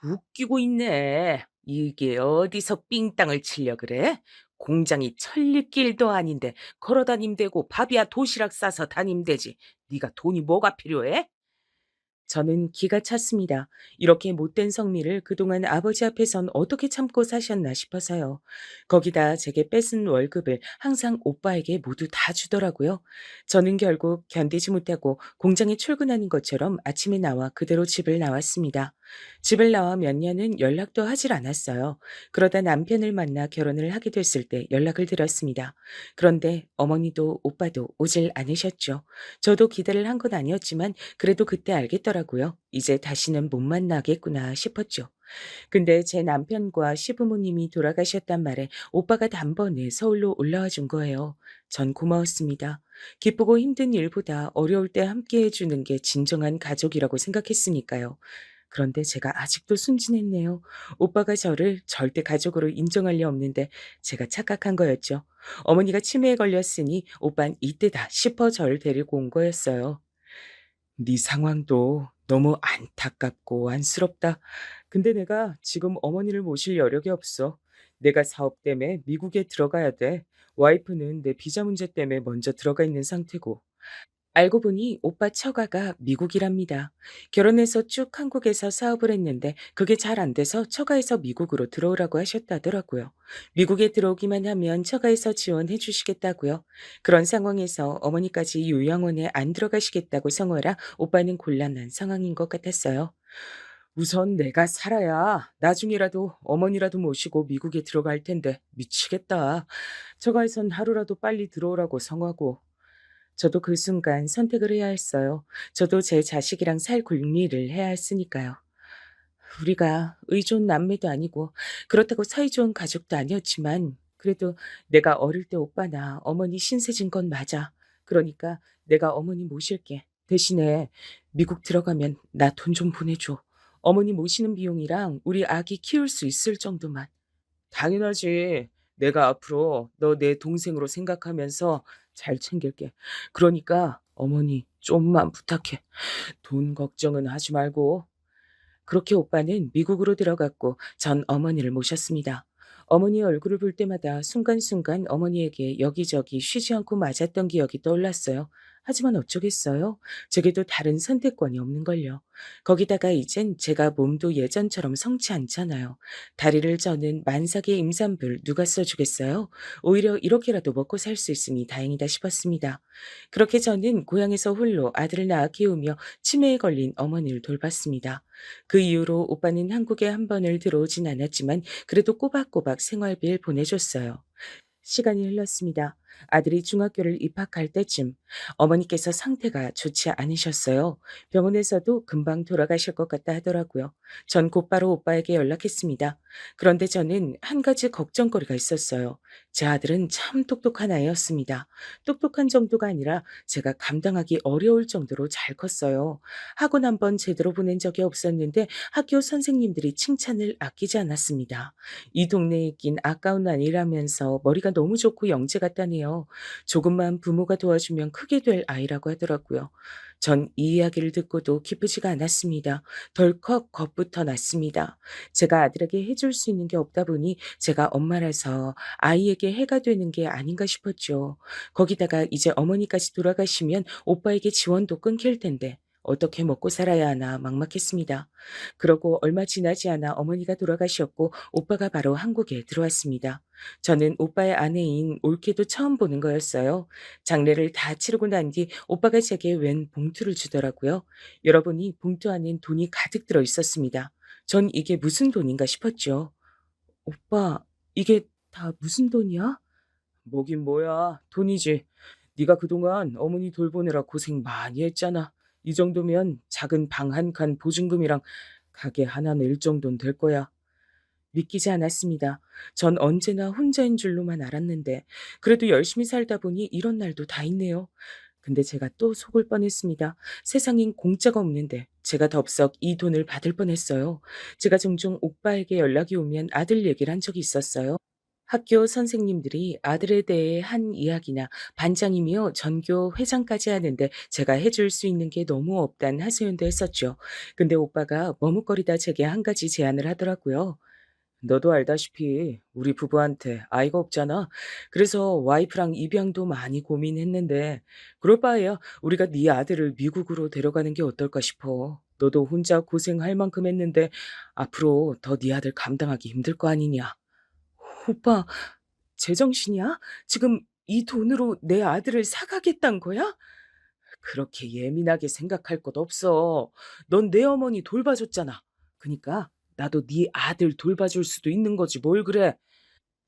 웃기고 있네. 이게 어디서 삥땅을 치려 그래? 공장이 천리길도 아닌데 걸어다님 되고 밥이야 도시락 싸서 다님 되지. 네가 돈이 뭐가 필요해? 저는 기가 찼습니다. 이렇게 못된 성미를 그동안 아버지 앞에선 어떻게 참고 사셨나 싶어서요. 거기다 제게 뺏은 월급을 항상 오빠에게 모두 다 주더라고요. 저는 결국 견디지 못하고 공장에 출근하는 것처럼 아침에 나와 그대로 집을 나왔습니다. 집을 나와 몇 년은 연락도 하질 않았어요. 그러다 남편을 만나 결혼을 하게 됐을 때 연락을 드렸습니다. 그런데 어머니도 오빠도 오질 않으셨죠. 저도 기대를 한 건 아니었지만 그래도 그때 알겠더라고요. 이제 다시는 못 만나겠구나 싶었죠. 근데 제 남편과 시부모님이 돌아가셨단 말에 오빠가 단번에 서울로 올라와 준 거예요. 전 고마웠습니다. 기쁘고 힘든 일보다 어려울 때 함께 해주는 게 진정한 가족이라고 생각했으니까요. 그런데 제가 아직도 순진했네요. 오빠가 저를 절대 가족으로 인정할 리 없는데 제가 착각한 거였죠. 어머니가 치매에 걸렸으니 오빤 이때다 싶어 저를 데리고 온 거였어요. 네 상황도 너무 안타깝고 안쓰럽다. 근데 내가 지금 어머니를 모실 여력이 없어. 내가 사업 때문에 미국에 들어가야 돼. 와이프는 내 비자 문제 때문에 먼저 들어가 있는 상태고. 알고 보니 오빠 처가가 미국이랍니다. 결혼해서 쭉 한국에서 사업을 했는데 그게 잘 안 돼서 처가에서 미국으로 들어오라고 하셨다더라고요. 미국에 들어오기만 하면 처가에서 지원해 주시겠다고요. 그런 상황에서 어머니까지 요양원에 안 들어가시겠다고 성화라 오빠는 곤란한 상황인 것 같았어요. 우선 내가 살아야 나중이라도 어머니라도 모시고 미국에 들어갈 텐데 미치겠다. 처가에선 하루라도 빨리 들어오라고 성화고. 저도 그 순간 선택을 해야 했어요. 저도 제 자식이랑 살 궁리를 해야 했으니까요. 우리가 의존 남매도 아니고 그렇다고 사이좋은 가족도 아니었지만 그래도 내가 어릴 때 오빠나 어머니 신세진 건 맞아. 그러니까 내가 어머니 모실게. 대신에 미국 들어가면 나 돈 좀 보내줘. 어머니 모시는 비용이랑 우리 아기 키울 수 있을 정도만. 당연하지. 내가 앞으로 너 내 동생으로 생각하면서 잘 챙길게. 그러니까 어머니 좀만 부탁해. 돈 걱정은 하지 말고. 그렇게 오빠는 미국으로 들어갔고 전 어머니를 모셨습니다. 어머니의 얼굴을 볼 때마다 순간순간 어머니에게 여기저기 쉬지 않고 맞았던 기억이 떠올랐어요. 하지만 어쩌겠어요? 제게도 다른 선택권이 없는걸요. 거기다가 이젠 제가 몸도 예전처럼 성치 않잖아요. 다리를 저는 만삭의 임산부를 누가 써주겠어요? 오히려 이렇게라도 먹고 살 수 있으니 다행이다 싶었습니다. 그렇게 저는 고향에서 홀로 아들을 낳아 키우며 치매에 걸린 어머니를 돌봤습니다. 그 이후로 오빠는 한국에 한 번을 들어오진 않았지만 그래도 꼬박꼬박 생활비를 보내줬어요. 시간이 흘렀습니다. 아들이 중학교를 입학할 때쯤 어머니께서 상태가 좋지 않으셨어요. 병원에서도 금방 돌아가실 것 같다 하더라고요. 전 곧바로 오빠에게 연락했습니다. 그런데 저는 한 가지 걱정거리가 있었어요. 제 아들은 참 똑똑한 아이였습니다. 똑똑한 정도가 아니라 제가 감당하기 어려울 정도로 잘 컸어요. 학원 한 번 제대로 보낸 적이 없었는데 학교 선생님들이 칭찬을 아끼지 않았습니다. 이 동네에 있긴 아까운 아이라면서 머리가 너무 좋고 영재 같다네요. 조금만 부모가 도와주면 크게 될 아이라고 하더라고요. 전 이 이야기를 듣고도 기쁘지가 않았습니다. 덜컥 겁부터 났습니다. 제가 아들에게 해줄 수 있는 게 없다 보니 제가 엄마라서 아이에게 해가 되는 게 아닌가 싶었죠. 거기다가 이제 어머니까지 돌아가시면 오빠에게 지원도 끊길 텐데 어떻게 먹고 살아야 하나 막막했습니다. 그러고 얼마 지나지 않아 어머니가 돌아가셨고 오빠가 바로 한국에 들어왔습니다. 저는 오빠의 아내인 올케도 처음 보는 거였어요. 장례를 다 치르고 난 뒤 오빠가 제게 웬 봉투를 주더라고요. 열어보니 봉투 안엔 돈이 가득 들어 있었습니다. 전 이게 무슨 돈인가 싶었죠. 오빠, 이게 다 무슨 돈이야? 뭐긴 뭐야. 돈이지. 네가 그동안 어머니 돌보느라 고생 많이 했잖아. 이 정도면 작은 방 한 칸 보증금이랑 가게 하나 낼 정도는 될 거야. 믿기지 않았습니다. 전 언제나 혼자인 줄로만 알았는데 그래도 열심히 살다 보니 이런 날도 다 있네요. 근데 제가 또 속을 뻔했습니다. 세상엔 공짜가 없는데 제가 덥석 이 돈을 받을 뻔했어요. 제가 종종 오빠에게 연락이 오면 아들 얘기를 한 적이 있었어요. 학교 선생님들이 아들에 대해 한 이야기나 반장이며 전교 회장까지 하는데 제가 해줄 수 있는 게 너무 없단 하소연도 했었죠. 근데 오빠가 머뭇거리다 제게 한 가지 제안을 하더라고요. 너도 알다시피 우리 부부한테 아이가 없잖아. 그래서 와이프랑 입양도 많이 고민했는데 그럴 바에야 우리가 네 아들을 미국으로 데려가는 게 어떨까 싶어. 너도 혼자 고생할 만큼 했는데 앞으로 더 네 아들 감당하기 힘들 거 아니냐. 오빠, 제정신이야? 지금 이 돈으로 내 아들을 사가겠단 거야? 그렇게 예민하게 생각할 것 없어. 넌 내 어머니 돌봐줬잖아. 그니까 나도 네 아들 돌봐줄 수도 있는 거지 뭘 그래.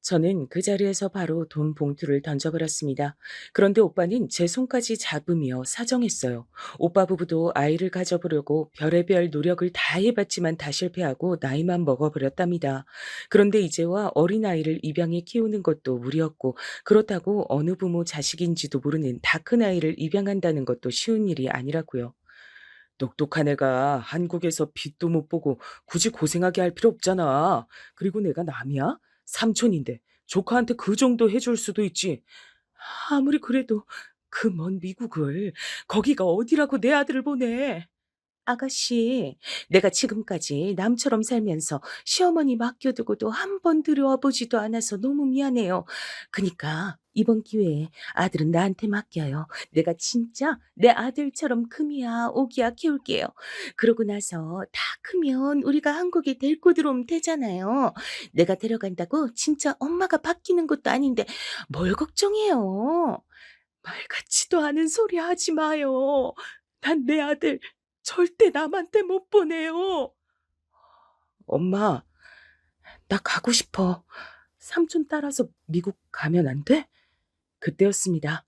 저는 그 자리에서 바로 돈 봉투를 던져버렸습니다. 그런데 오빠는 제 손까지 잡으며 사정했어요. 오빠 부부도 아이를 가져보려고 별의별 노력을 다 해봤지만 다 실패하고 나이만 먹어버렸답니다. 그런데 이제와 어린아이를 입양해 키우는 것도 무리였고 그렇다고 어느 부모 자식인지도 모르는 다 큰 아이를 입양한다는 것도 쉬운 일이 아니라고요. 똑똑한 애가 한국에서 빛도 못 보고 굳이 고생하게 할 필요 없잖아. 그리고 내가 남이야? 삼촌인데 조카한테 그 정도 해줄 수도 있지. 아무리 그래도 그 먼 미국을 거기가 어디라고 내 아들을 보내. 아가씨, 내가 지금까지 남처럼 살면서 시어머니 맡겨두고도 한 번 들여와 보지도 않아서 너무 미안해요. 그니까 이번 기회에 아들은 나한테 맡겨요. 내가 진짜 내 아들처럼 금이야 오기야 키울게요. 그러고 나서 다 크면 우리가 한국에 데리고 들어오면 되잖아요. 내가 데려간다고 진짜 엄마가 바뀌는 것도 아닌데 뭘 걱정해요. 말 같지도 않은 소리 하지 마요. 난 내 아들 절대 남한테 못 보내요. 엄마, 나 가고 싶어. 삼촌 따라서 미국 가면 안 돼? 그때였습니다.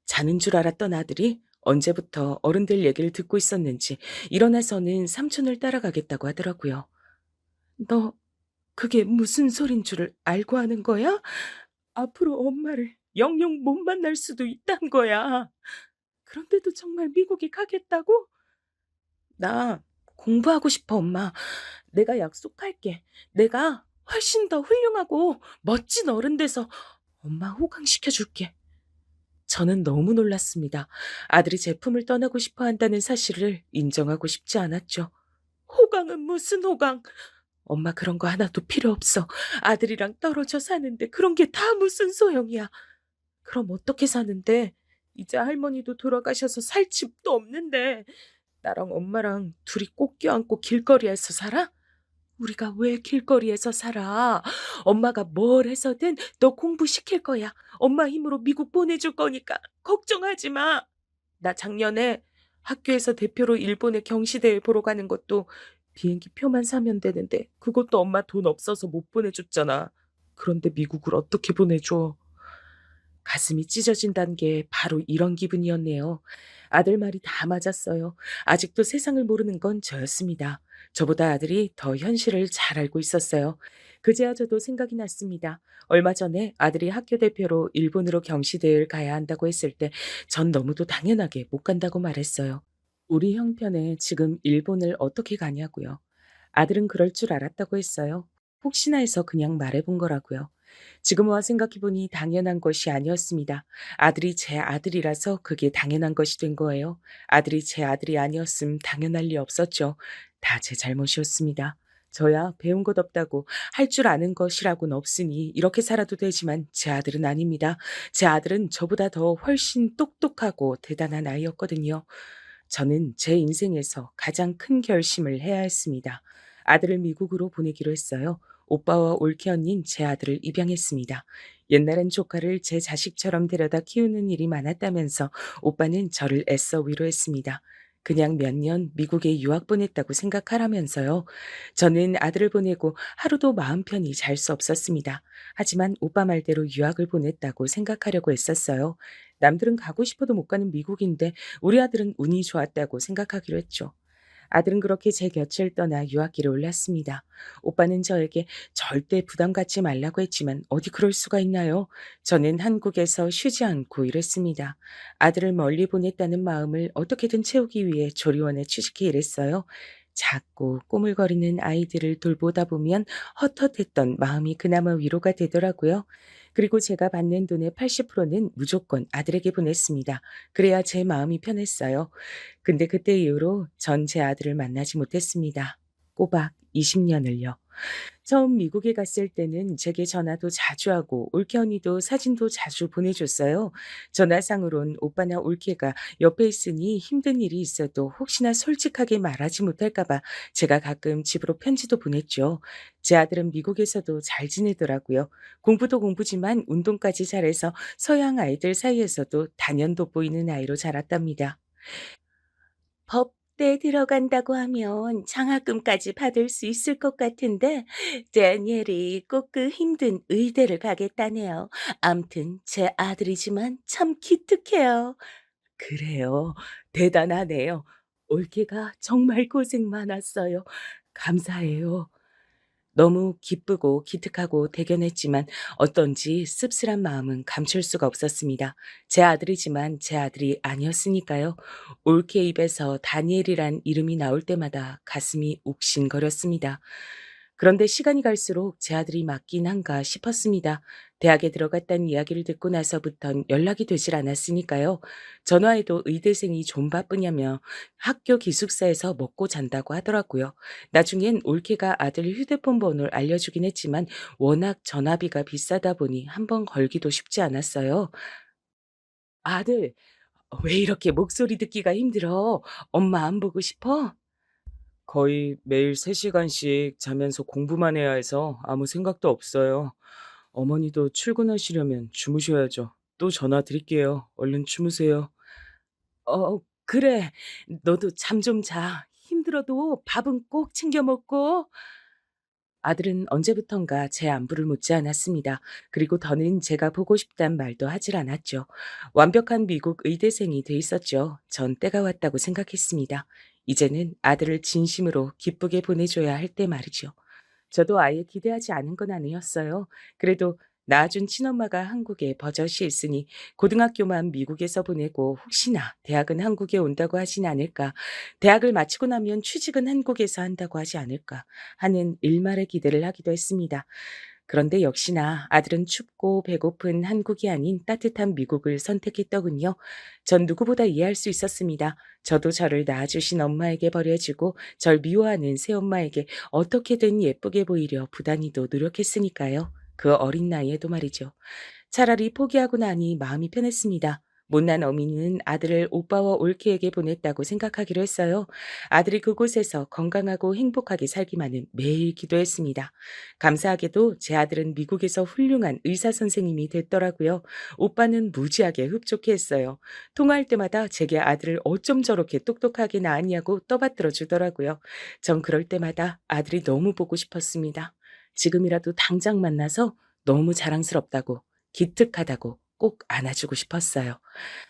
자는 줄 알았던 아들이 언제부터 어른들 얘기를 듣고 있었는지 일어나서는 삼촌을 따라가겠다고 하더라고요. 너 그게 무슨 소린 줄을 알고 하는 거야? 앞으로 엄마를 영영 못 만날 수도 있단 거야. 그런데도 정말 미국에 가겠다고? 나 공부하고 싶어, 엄마. 내가 약속할게. 내가 훨씬 더 훌륭하고 멋진 어른 돼서 엄마 호강시켜 줄게. 저는 너무 놀랐습니다. 아들이 제품을 떠나고 싶어 한다는 사실을 인정하고 싶지 않았죠. 호강은 무슨 호강? 엄마 그런 거 하나도 필요 없어. 아들이랑 떨어져 사는데 그런 게 다 무슨 소용이야. 그럼 어떻게 사는데? 이제 할머니도 돌아가셔서 살 집도 없는데 나랑 엄마랑 둘이 꼭 껴안고 길거리에서 살아? 우리가 왜 길거리에서 살아? 엄마가 뭘 해서든 너 공부시킬 거야. 엄마 힘으로 미국 보내줄 거니까 걱정하지 마. 나 작년에 학교에서 대표로 일본의 경시대회 보러 가는 것도 비행기 표만 사면 되는데 그것도 엄마 돈 없어서 못 보내줬잖아. 그런데 미국을 어떻게 보내줘? 가슴이 찢어진다는 게 바로 이런 기분이었네요. 아들 말이 다 맞았어요. 아직도 세상을 모르는 건 저였습니다. 저보다 아들이 더 현실을 잘 알고 있었어요. 그제야 저도 생각이 났습니다. 얼마 전에 아들이 학교 대표로 일본으로 경시대회를 가야 한다고 했을 때 전 너무도 당연하게 못 간다고 말했어요. 우리 형편에 지금 일본을 어떻게 가냐고요. 아들은 그럴 줄 알았다고 했어요. 혹시나 해서 그냥 말해본 거라고요. 지금 와 생각해보니 당연한 것이 아니었습니다. 아들이 제 아들이라서 그게 당연한 것이 된 거예요. 아들이 제 아들이 아니었음 당연할 리 없었죠. 다 제 잘못이었습니다. 저야 배운 것 없다고 할 줄 아는 것이라고는 없으니 이렇게 살아도 되지만 제 아들은 아닙니다. 제 아들은 저보다 더 훨씬 똑똑하고 대단한 아이였거든요. 저는 제 인생에서 가장 큰 결심을 해야 했습니다. 아들을 미국으로 보내기로 했어요. 오빠와 올케 언닌 제 아들을 입양했습니다. 옛날엔 조카를 제 자식처럼 데려다 키우는 일이 많았다면서 오빠는 저를 애써 위로했습니다. 그냥 몇 년 미국에 유학 보냈다고 생각하라면서요. 저는 아들을 보내고 하루도 마음 편히 잘 수 없었습니다. 하지만 오빠 말대로 유학을 보냈다고 생각하려고 했었어요. 남들은 가고 싶어도 못 가는 미국인데 우리 아들은 운이 좋았다고 생각하기로 했죠. 아들은 그렇게 제 곁을 떠나 유학길에 올랐습니다. 오빠는 저에게 절대 부담 갖지 말라고 했지만 어디 그럴 수가 있나요? 저는 한국에서 쉬지 않고 일했습니다. 아들을 멀리 보냈다는 마음을 어떻게든 채우기 위해 조리원에 취직해 일했어요. 작고 꼬물거리는 아이들을 돌보다 보면 헛헛했던 마음이 그나마 위로가 되더라고요. 그리고 제가 받는 돈의 80%는 무조건 아들에게 보냈습니다. 그래야 제 마음이 편했어요. 근데 그때 이후로 전 제 아들을 만나지 못했습니다. 꼬박 20년을요. 처음 미국에 갔을 때는 제게 전화도 자주 하고 올케 언니도 사진도 자주 보내줬어요. 전화상으론 오빠나 올케가 옆에 있으니 힘든 일이 있어도 혹시나 솔직하게 말하지 못할까 봐 제가 가끔 집으로 편지도 보냈죠. 제 아들은 미국에서도 잘 지내더라고요. 공부도 공부지만 운동까지 잘해서 서양 아이들 사이에서도 단연 돋보이는 아이로 자랐답니다. 법대 들어간다고 하면 장학금까지 받을 수 있을 것 같은데 다니엘이 꼭 그 힘든 의대를 가겠다네요. 암튼 제 아들이지만 참 기특해요. 그래요. 대단하네요. 올케가 정말 고생 많았어요. 감사해요. 너무 기쁘고 기특하고 대견했지만 어떤지 씁쓸한 마음은 감출 수가 없었습니다. 제 아들이지만 제 아들이 아니었으니까요. 올케 입에서 다니엘이란 이름이 나올 때마다 가슴이 욱신거렸습니다. 그런데 시간이 갈수록 제 아들이 맞긴 한가 싶었습니다. 대학에 들어갔다는 이야기를 듣고 나서부턴 연락이 되질 않았으니까요. 전화해도 의대생이 좀 바쁘냐며 학교 기숙사에서 먹고 잔다고 하더라고요. 나중엔 올케가 아들 휴대폰 번호를 알려주긴 했지만 워낙 전화비가 비싸다 보니 한번 걸기도 쉽지 않았어요. "아들, 왜 이렇게 목소리 듣기가 힘들어? 엄마 안 보고 싶어?" 거의 매일 3시간씩 자면서 공부만 해야 해서 아무 생각도 없어요. 어머니도 출근하시려면 주무셔야죠. 또 전화 드릴게요. 얼른 주무세요. 그래. 너도 잠 좀 자. 힘들어도 밥은 꼭 챙겨 먹고. 아들은 언제부턴가 제 안부를 묻지 않았습니다. 그리고 더는 제가 보고 싶단 말도 하질 않았죠. 완벽한 미국 의대생이 돼 있었죠. 전 때가 왔다고 생각했습니다. 이제는 아들을 진심으로 기쁘게 보내줘야 할 때 말이죠. 저도 아예 기대하지 않은 건 아니었어요. 그래도 낳아준 친엄마가 한국에 버젓이 있으니 고등학교만 미국에서 보내고 혹시나 대학은 한국에 온다고 하진 않을까, 대학을 마치고 나면 취직은 한국에서 한다고 하지 않을까 하는 일말의 기대를 하기도 했습니다. 그런데 역시나 아들은 춥고 배고픈 한국이 아닌 따뜻한 미국을 선택했더군요. 전 누구보다 이해할 수 있었습니다. 저도 저를 낳아주신 엄마에게 버려지고 절 미워하는 새엄마에게 어떻게든 예쁘게 보이려 부단히도 노력했으니까요. 그 어린 나이에도 말이죠. 차라리 포기하고 나니 마음이 편했습니다. 못난 어미는 아들을 오빠와 올케에게 보냈다고 생각하기로 했어요. 아들이 그곳에서 건강하고 행복하게 살기만은 매일 기도했습니다. 감사하게도 제 아들은 미국에서 훌륭한 의사 선생님이 됐더라고요. 오빠는 무지하게 흡족해 했어요. 통화할 때마다 제게 아들을 어쩜 저렇게 똑똑하게 낳았냐고 떠받들어 주더라고요. 전 그럴 때마다 아들이 너무 보고 싶었습니다. 지금이라도 당장 만나서 너무 자랑스럽다고, 기특하다고 꼭 안아주고 싶었어요.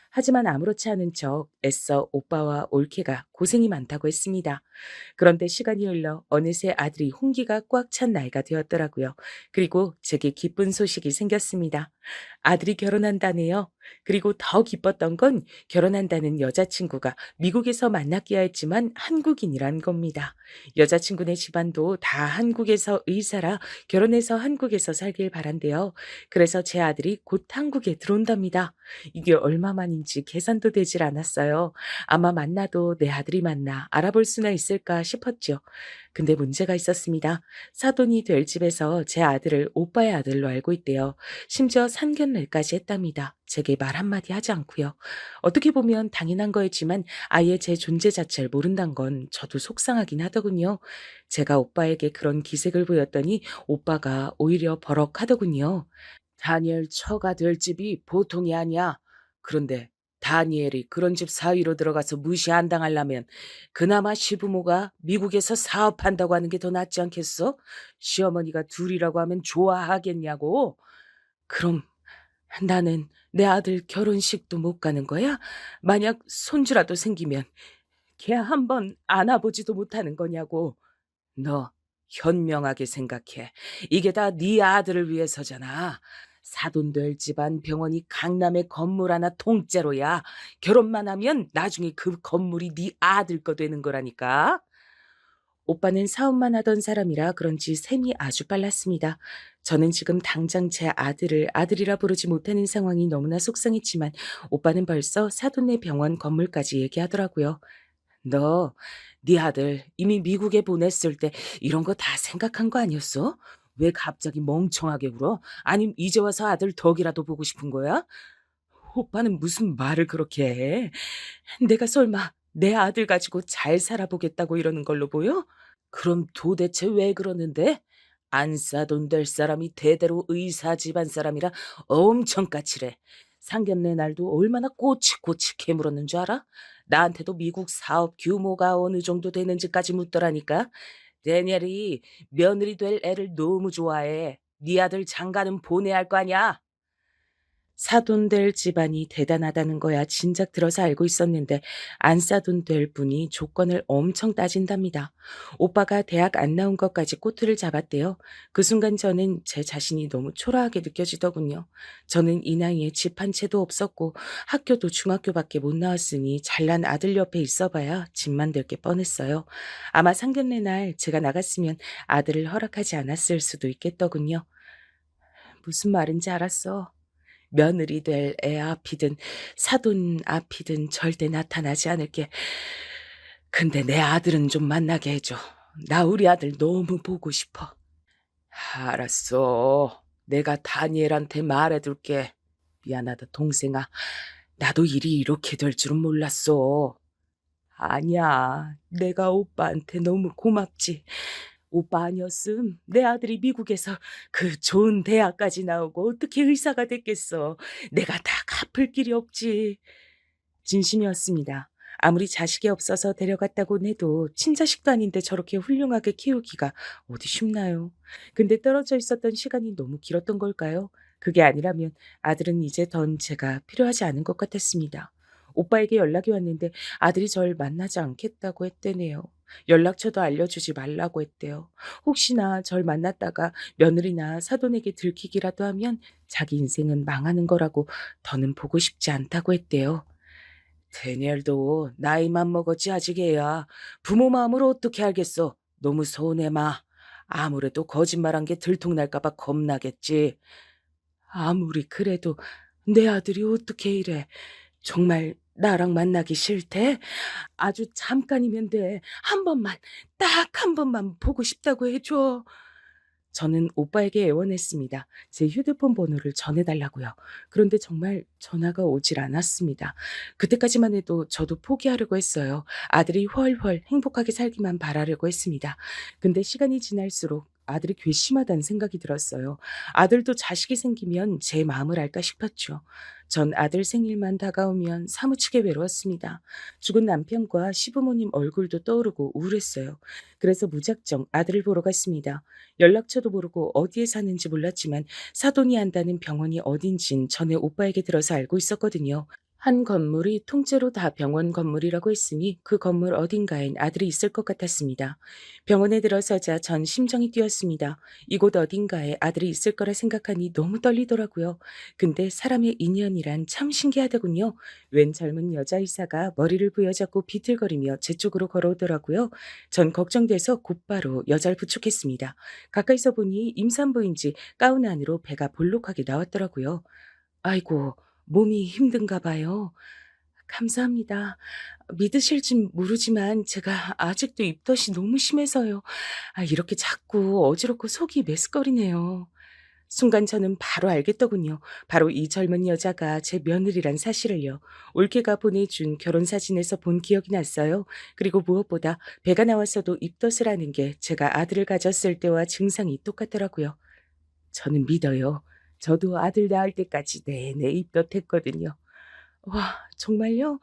하지만 아무렇지 않은 척 애써 오빠와 올케가 고생이 많다고 했습니다. 그런데 시간이 흘러 어느새 아들이 홍기가 꽉 찬 나이가 되었더라고요. 그리고 제게 기쁜 소식이 생겼습니다. 아들이 결혼한다네요. 그리고 더 기뻤던 건 결혼한다는 여자친구가 미국에서 만났기야 했지만 한국인이란 겁니다. 여자친구네 집안도 다 한국에서 의사라 결혼해서 한국에서 살길 바란대요. 그래서 제 아들이 곧 한국에 들어온답니다. 이게 얼마만인지 계산도 되질 않았어요. 아마 만나도 내 아들이 맞나 알아볼 수나 있을까 싶었죠. 근데 문제가 있었습니다. 사돈이 될 집에서 제 아들을 오빠의 아들로 알고 있대요. 심지어 상견례까지 했답니다. 제게 말 한마디 하지 않고요. 어떻게 보면 당연한 거였지만 아예 제 존재 자체를 모른단 건 저도 속상하긴 하더군요. 제가 오빠에게 그런 기색을 보였더니 오빠가 오히려 버럭하더군요. 다니엘 처가 될 집이 보통이 아니야. 그런데 다니엘이 그런 집 사위로 들어가서 무시 안 당하려면 그나마 시부모가 미국에서 사업한다고 하는 게 더 낫지 않겠어? 시어머니가 둘이라고 하면 좋아하겠냐고? 그럼 나는 내 아들 결혼식도 못 가는 거야? 만약 손주라도 생기면 걔 한번 안아보지도 못하는 거냐고. 너 현명하게 생각해. 이게 다 네 아들을 위해서잖아. 사돈될 집안 병원이 강남에 건물 하나 통째로야. 결혼만 하면 나중에 그 건물이 네 아들 거 되는 거라니까. 오빠는 사업만 하던 사람이라 그런지 셈이 아주 빨랐습니다. 저는 지금 당장 제 아들을 아들이라 부르지 못하는 상황이 너무나 속상했지만 오빠는 벌써 사돈네 병원 건물까지 얘기하더라고요. 너, 네 아들 이미 미국에 보냈을 때 이런 거 다 생각한 거 아니었어? 왜 갑자기 멍청하게 울어? 아님 이제 와서 아들 덕이라도 보고 싶은 거야? 오빠는 무슨 말을 그렇게 해? 내가 설마 내 아들 가지고 잘 살아보겠다고 이러는 걸로 보여? 그럼 도대체 왜 그러는데? 안 싸돈 될 사람이 대대로 의사 집안 사람이라 엄청 까칠해. 상견례 날도 얼마나 꼬치꼬치 캐물었는 줄 알아? 나한테도 미국 사업 규모가 어느 정도 되는지까지 묻더라니까. 데니엘이 며느리 될 애를 너무 좋아해. 네 아들 장가는 보내야 할 거 아니야. 사돈 될 집안이 대단하다는 거야 진작 들어서 알고 있었는데 안 사돈 될 분이 조건을 엄청 따진답니다. 오빠가 대학 안 나온 것까지 꼬투를 잡았대요. 그 순간 저는 제 자신이 너무 초라하게 느껴지더군요. 저는 이 나이에 집 한 채도 없었고 학교도 중학교밖에 못 나왔으니 잘난 아들 옆에 있어봐야 집만 될 게 뻔했어요. 아마 상견례 날 제가 나갔으면 아들을 허락하지 않았을 수도 있겠더군요. 무슨 말인지 알았어. 며느리 될 애 앞이든 사돈 앞이든 절대 나타나지 않을게. 근데 내 아들은 좀 만나게 해줘. 나 우리 아들 너무 보고 싶어. 알았어. 내가 다니엘한테 말해둘게. 미안하다, 동생아. 나도 일이 이렇게 될 줄은 몰랐어. 아니야. 내가 오빠한테 너무 고맙지. 오빠 아니었음 내 아들이 미국에서 그 좋은 대학까지 나오고 어떻게 의사가 됐겠어. 내가 다 갚을 길이 없지. 진심이었습니다. 아무리 자식이 없어서 데려갔다곤 해도 친자식도 아닌데 저렇게 훌륭하게 키우기가 어디 쉽나요? 근데 떨어져 있었던 시간이 너무 길었던 걸까요? 그게 아니라면 아들은 이제 던 제가 필요하지 않은 것 같았습니다. 오빠에게 연락이 왔는데 아들이 절 만나지 않겠다고 했대네요. 연락처도 알려주지 말라고 했대요. 혹시나 절 만났다가 며느리나 사돈에게 들키기라도 하면 자기 인생은 망하는 거라고 더는 보고 싶지 않다고 했대요. 데니엘도 나이만 먹었지 아직 애야. 부모 마음을 어떻게 알겠어. 너무 서운해 마. 아무래도 거짓말한 게 들통날까 봐 겁나겠지. 아무리 그래도 내 아들이 어떻게 이래. 정말 나랑 만나기 싫대? 아주 잠깐이면 돼. 한 번만, 딱 한 번만 보고 싶다고 해줘. 저는 오빠에게 애원했습니다. 제 휴대폰 번호를 전해달라고요. 그런데 정말 전화가 오질 않았습니다. 그때까지만 해도 저도 포기하려고 했어요. 아들이 훨훨 행복하게 살기만 바라려고 했습니다. 근데 시간이 지날수록 아들이 괘씸하다는 생각이 들었어요. 아들도 자식이 생기면 제 마음을 알까 싶었죠. 전 아들 생일만 다가오면 사무치게 외로웠습니다. 죽은 남편과 시부모님 얼굴도 떠오르고 우울했어요. 그래서 무작정 아들을 보러 갔습니다. 연락처도 모르고 어디에 사는지 몰랐지만 사돈이 한다는 병원이 어딘진 전에 오빠에게 들어서 알고 있었거든요. 한 건물이 통째로 다 병원 건물이라고 했으니 그 건물 어딘가엔 아들이 있을 것 같았습니다. 병원에 들어서자 전 심정이 뛰었습니다. 이곳 어딘가에 아들이 있을 거라 생각하니 너무 떨리더라고요. 근데 사람의 인연이란 참 신기하더군요. 웬 젊은 여자 의사가 머리를 부여잡고 비틀거리며 제 쪽으로 걸어오더라고요. 전 걱정돼서 곧바로 여자를 부축했습니다. 가까이서 보니 임산부인지 가운 안으로 배가 볼록하게 나왔더라고요. 아이고, 몸이 힘든가 봐요. 감사합니다. 믿으실진 모르지만 제가 아직도 입덧이 너무 심해서요. 이렇게 자꾸 어지럽고 속이 메스꺼리네요. 순간 저는 바로 알겠더군요. 바로 이 젊은 여자가 제 며느리란 사실을요. 올케가 보내준 결혼사진에서 본 기억이 났어요. 그리고 무엇보다 배가 나왔어도 입덧을 하는 게 제가 아들을 가졌을 때와 증상이 똑같더라고요. 저는 믿어요. 저도 아들 낳을 때까지 내내 입덧했거든요. 와, 정말요?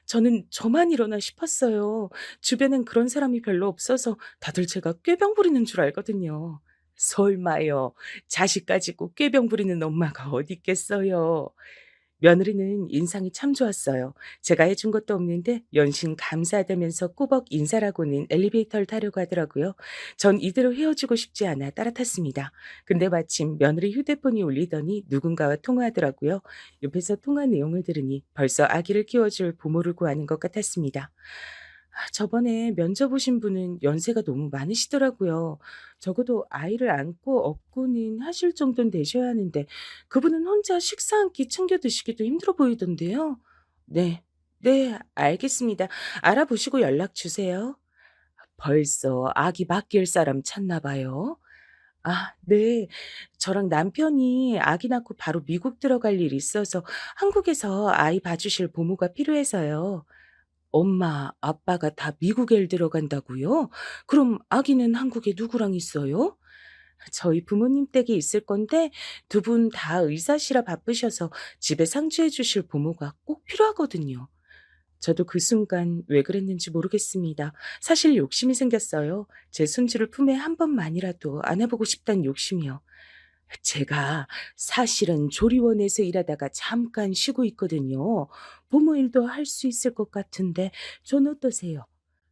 저는 저만 이러나 싶었어요. 주변엔 그런 사람이 별로 없어서 다들 제가 꾀병 부리는 줄 알거든요. 설마요. 자식 가지고 꾀병 부리는 엄마가 어디 있겠어요. 며느리는 인상이 참 좋았어요. 제가 해준 것도 없는데 연신 감사하다면서 꾸벅 인사라고는 엘리베이터를 타려고 하더라고요. 전 이대로 헤어지고 싶지 않아 따라탔습니다. 근데 마침 며느리 휴대폰이 울리더니 누군가와 통화하더라고요. 옆에서 통화 내용을 들으니 벌써 아기를 키워줄 부모를 구하는 것 같았습니다. 저번에 면접 오신 분은 연세가 너무 많으시더라고요. 적어도 아이를 안고 업고는 하실 정도는 되셔야 하는데 그분은 혼자 식사 한 끼 챙겨 드시기도 힘들어 보이던데요. 네, 네, 알겠습니다. 알아보시고 연락 주세요. 벌써 아기 맡길 사람 찾나 봐요. 네. 저랑 남편이 아기 낳고 바로 미국 들어갈 일이 있어서 한국에서 아이 봐주실 보모가 필요해서요. 엄마, 아빠가 다 미국에 들어간다고요? 그럼 아기는 한국에 누구랑 있어요? 저희 부모님 댁에 있을 건데 두 분 다 의사시라 바쁘셔서 집에 상주해 주실 부모가 꼭 필요하거든요. 저도 그 순간 왜 그랬는지 모르겠습니다. 사실 욕심이 생겼어요. 제 손주를 품에 한 번만이라도 안아보고 싶다는 욕심이요. 제가 사실은 조리원에서 일하다가 잠깐 쉬고 있거든요. 부모 일도 할 수 있을 것 같은데 전 어떠세요?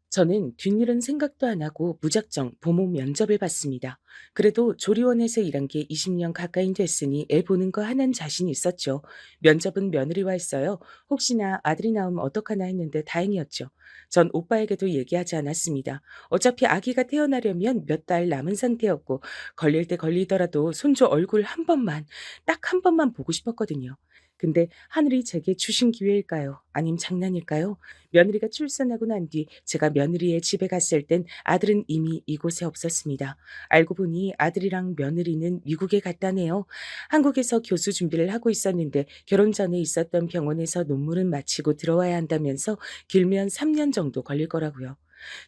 저는 뒷일은 생각도 안 하고 무작정 부모 면접을 봤습니다. 그래도 조리원에서 일한 게 20년 가까이 됐으니 애 보는 거 하나는 자신이 있었죠. 면접은 며느리와 했어요. 혹시나 아들이 나오면 어떡하나 했는데 다행이었죠. 전 오빠에게도 얘기하지 않았습니다. 어차피 아기가 태어나려면 몇 달 남은 상태였고 걸릴 때 걸리더라도 손주 얼굴 한 번만, 딱 한 번만 보고 싶었거든요. 근데 하늘이 제게 주신 기회일까요? 아님 장난일까요? 며느리가 출산하고 난 뒤 제가 며느리의 집에 갔을 땐 아들은 이미 이곳에 없었습니다. 알고 보니 아들이랑 며느리는 미국에 갔다네요. 한국에서 교수 준비를 하고 있었는데 결혼 전에 있었던 병원에서 논문을 마치고 들어와야 한다면서 길면 3년 정도 걸릴 거라고요.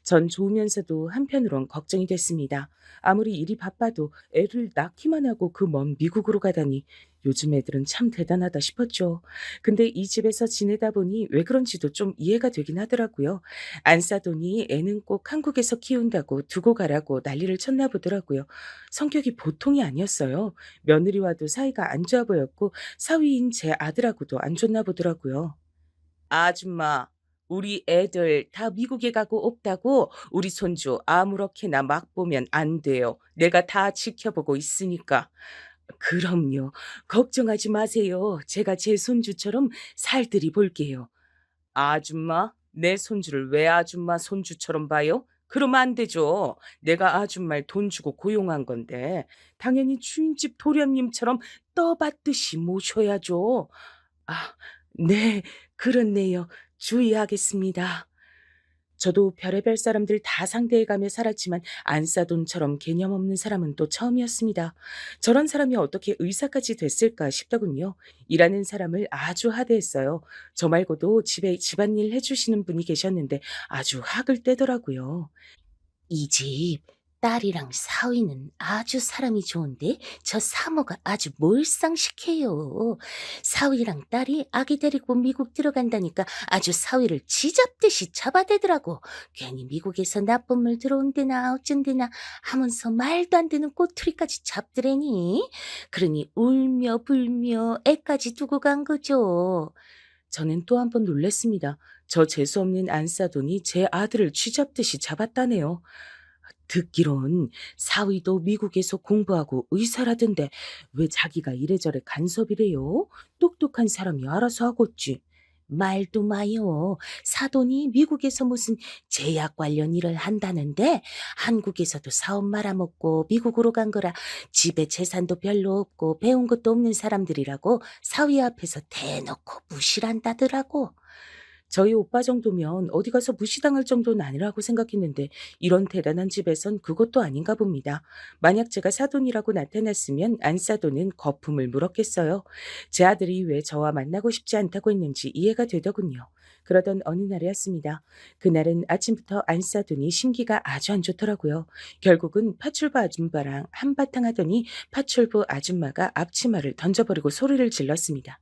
전 좋으면서도 한편으론 걱정이 됐습니다. 아무리 일이 바빠도 애를 낳기만 하고 그 먼 미국으로 가다니 요즘 애들은 참 대단하다 싶었죠. 근데 이 집에서 지내다 보니 왜 그런지도 좀 이해가 되긴 하더라고요. 안 싸더니 애는 꼭 한국에서 키운다고 두고 가라고 난리를 쳤나 보더라고요. 성격이 보통이 아니었어요. 며느리와도 사이가 안 좋아 보였고 사위인 제 아들하고도 안 좋나 보더라고요. 아줌마, 우리 애들 다 미국에 가고 없다고 우리 손주 아무렇게나 막 보면 안 돼요. 내가 다 지켜보고 있으니까. 그럼요. 걱정하지 마세요. 제가 제 손주처럼 살뜰히 볼게요. 아줌마, 내 손주를 왜 아줌마 손주처럼 봐요? 그러면 안 되죠. 내가 아줌마를 돈 주고 고용한 건데 당연히 주인집 도련님처럼 떠받듯이 모셔야죠. 아, 네, 그렇네요. 주의하겠습니다. 저도 별의별 사람들 다 상대해가며 살았지만 안싸돈처럼 개념 없는 사람은 또 처음이었습니다. 저런 사람이 어떻게 의사까지 됐을까 싶더군요. 일하는 사람을 아주 하대했어요. 저 말고도 집에 집안일 해주시는 분이 계셨는데 아주 학을 떼더라고요. 이 집 딸이랑 사위는 아주 사람이 좋은데 저 사모가 아주 몰상식해요. 사위랑 딸이 아기 데리고 미국 들어간다니까 아주 사위를 쥐잡듯이 잡아대더라고. 괜히 미국에서 나쁜 물 들어온대나 어쩐대나 하면서 말도 안 되는 꼬투리까지 잡더래니. 그러니 울며 불며 애까지 두고 간 거죠. 저는 또 한 번 놀랐습니다. 저 재수없는 안싸돈이 제 아들을 쥐잡듯이 잡았다네요. 듣기론 사위도 미국에서 공부하고 의사라던데 왜 자기가 이래저래 간섭이래요? 똑똑한 사람이 알아서 하겠지. 말도 마요. 사돈이 미국에서 무슨 제약 관련 일을 한다는데 한국에서도 사업 말아먹고 미국으로 간 거라 집에 재산도 별로 없고 배운 것도 없는 사람들이라고 사위 앞에서 대놓고 무시를 한다더라고. 저희 오빠 정도면 어디 가서 무시당할 정도는 아니라고 생각했는데 이런 대단한 집에선 그것도 아닌가 봅니다. 만약 제가 사돈이라고 나타났으면 안사돈은 거품을 물었겠어요. 제 아들이 왜 저와 만나고 싶지 않다고 했는지 이해가 되더군요. 그러던 어느 날이었습니다. 그날은 아침부터 안사돈이 심기가 아주 안 좋더라고요. 결국은 파출부 아줌마랑 한바탕 하더니 파출부 아줌마가 앞치마를 던져버리고 소리를 질렀습니다.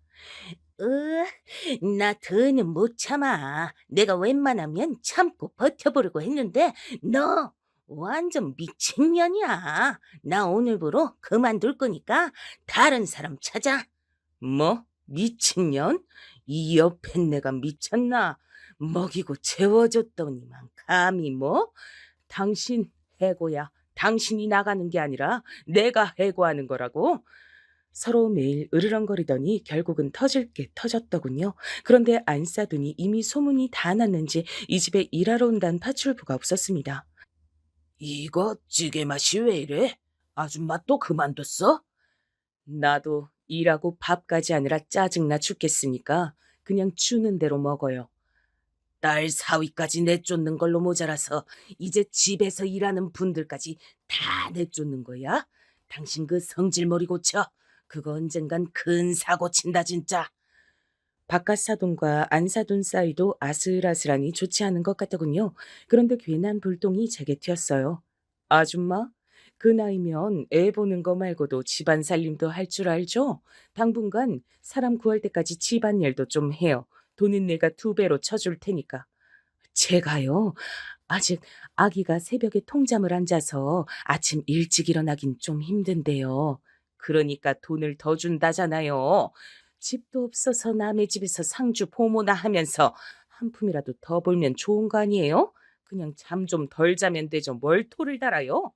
나 더는 못 참아. 내가 웬만하면 참고 버텨보려고 했는데 너 완전 미친년이야. 나 오늘부로 그만둘 거니까 다른 사람 찾아. 뭐? 미친년? 이 옆에 내가 미쳤나? 먹이고 재워줬더니만 감히 뭐? 당신 해고야. 당신이 나가는 게 아니라 내가 해고하는 거라고? 서로 매일 으르렁거리더니 결국은 터질 게 터졌더군요. 그런데 안 싸두니 이미 소문이 다 났는지 이 집에 일하러 온다는 파출부가 없었습니다. 이거 찌개 맛이 왜 이래? 아줌마 또 그만뒀어? 나도 일하고 밥까지 아니라 짜증나 죽겠으니까 그냥 주는 대로 먹어요. 딸 사위까지 내쫓는 걸로 모자라서 이제 집에서 일하는 분들까지 다 내쫓는 거야? 당신 그 성질머리 고쳐. 그거 언젠간 큰 사고 친다 진짜. 바깥 사돈과 안 사돈 사이도 아슬아슬하니 좋지 않은 것 같더군요. 그런데 괜한 불똥이 제게 튀었어요. 아줌마, 그 나이면 애 보는 거 말고도 집안 살림도 할 줄 알죠? 당분간 사람 구할 때까지 집안일도 좀 해요. 돈은 내가 2배로 쳐줄 테니까. 제가요? 아직 아기가 새벽에 통잠을 안 자서 아침 일찍 일어나긴 좀 힘든데요. 그러니까 돈을 더 준다잖아요. 집도 없어서 남의 집에서 상주 보모나 하면서 한 푼이라도 더 벌면 좋은 거 아니에요? 그냥 잠 좀 덜 자면 되죠. 뭘 토를 달아요?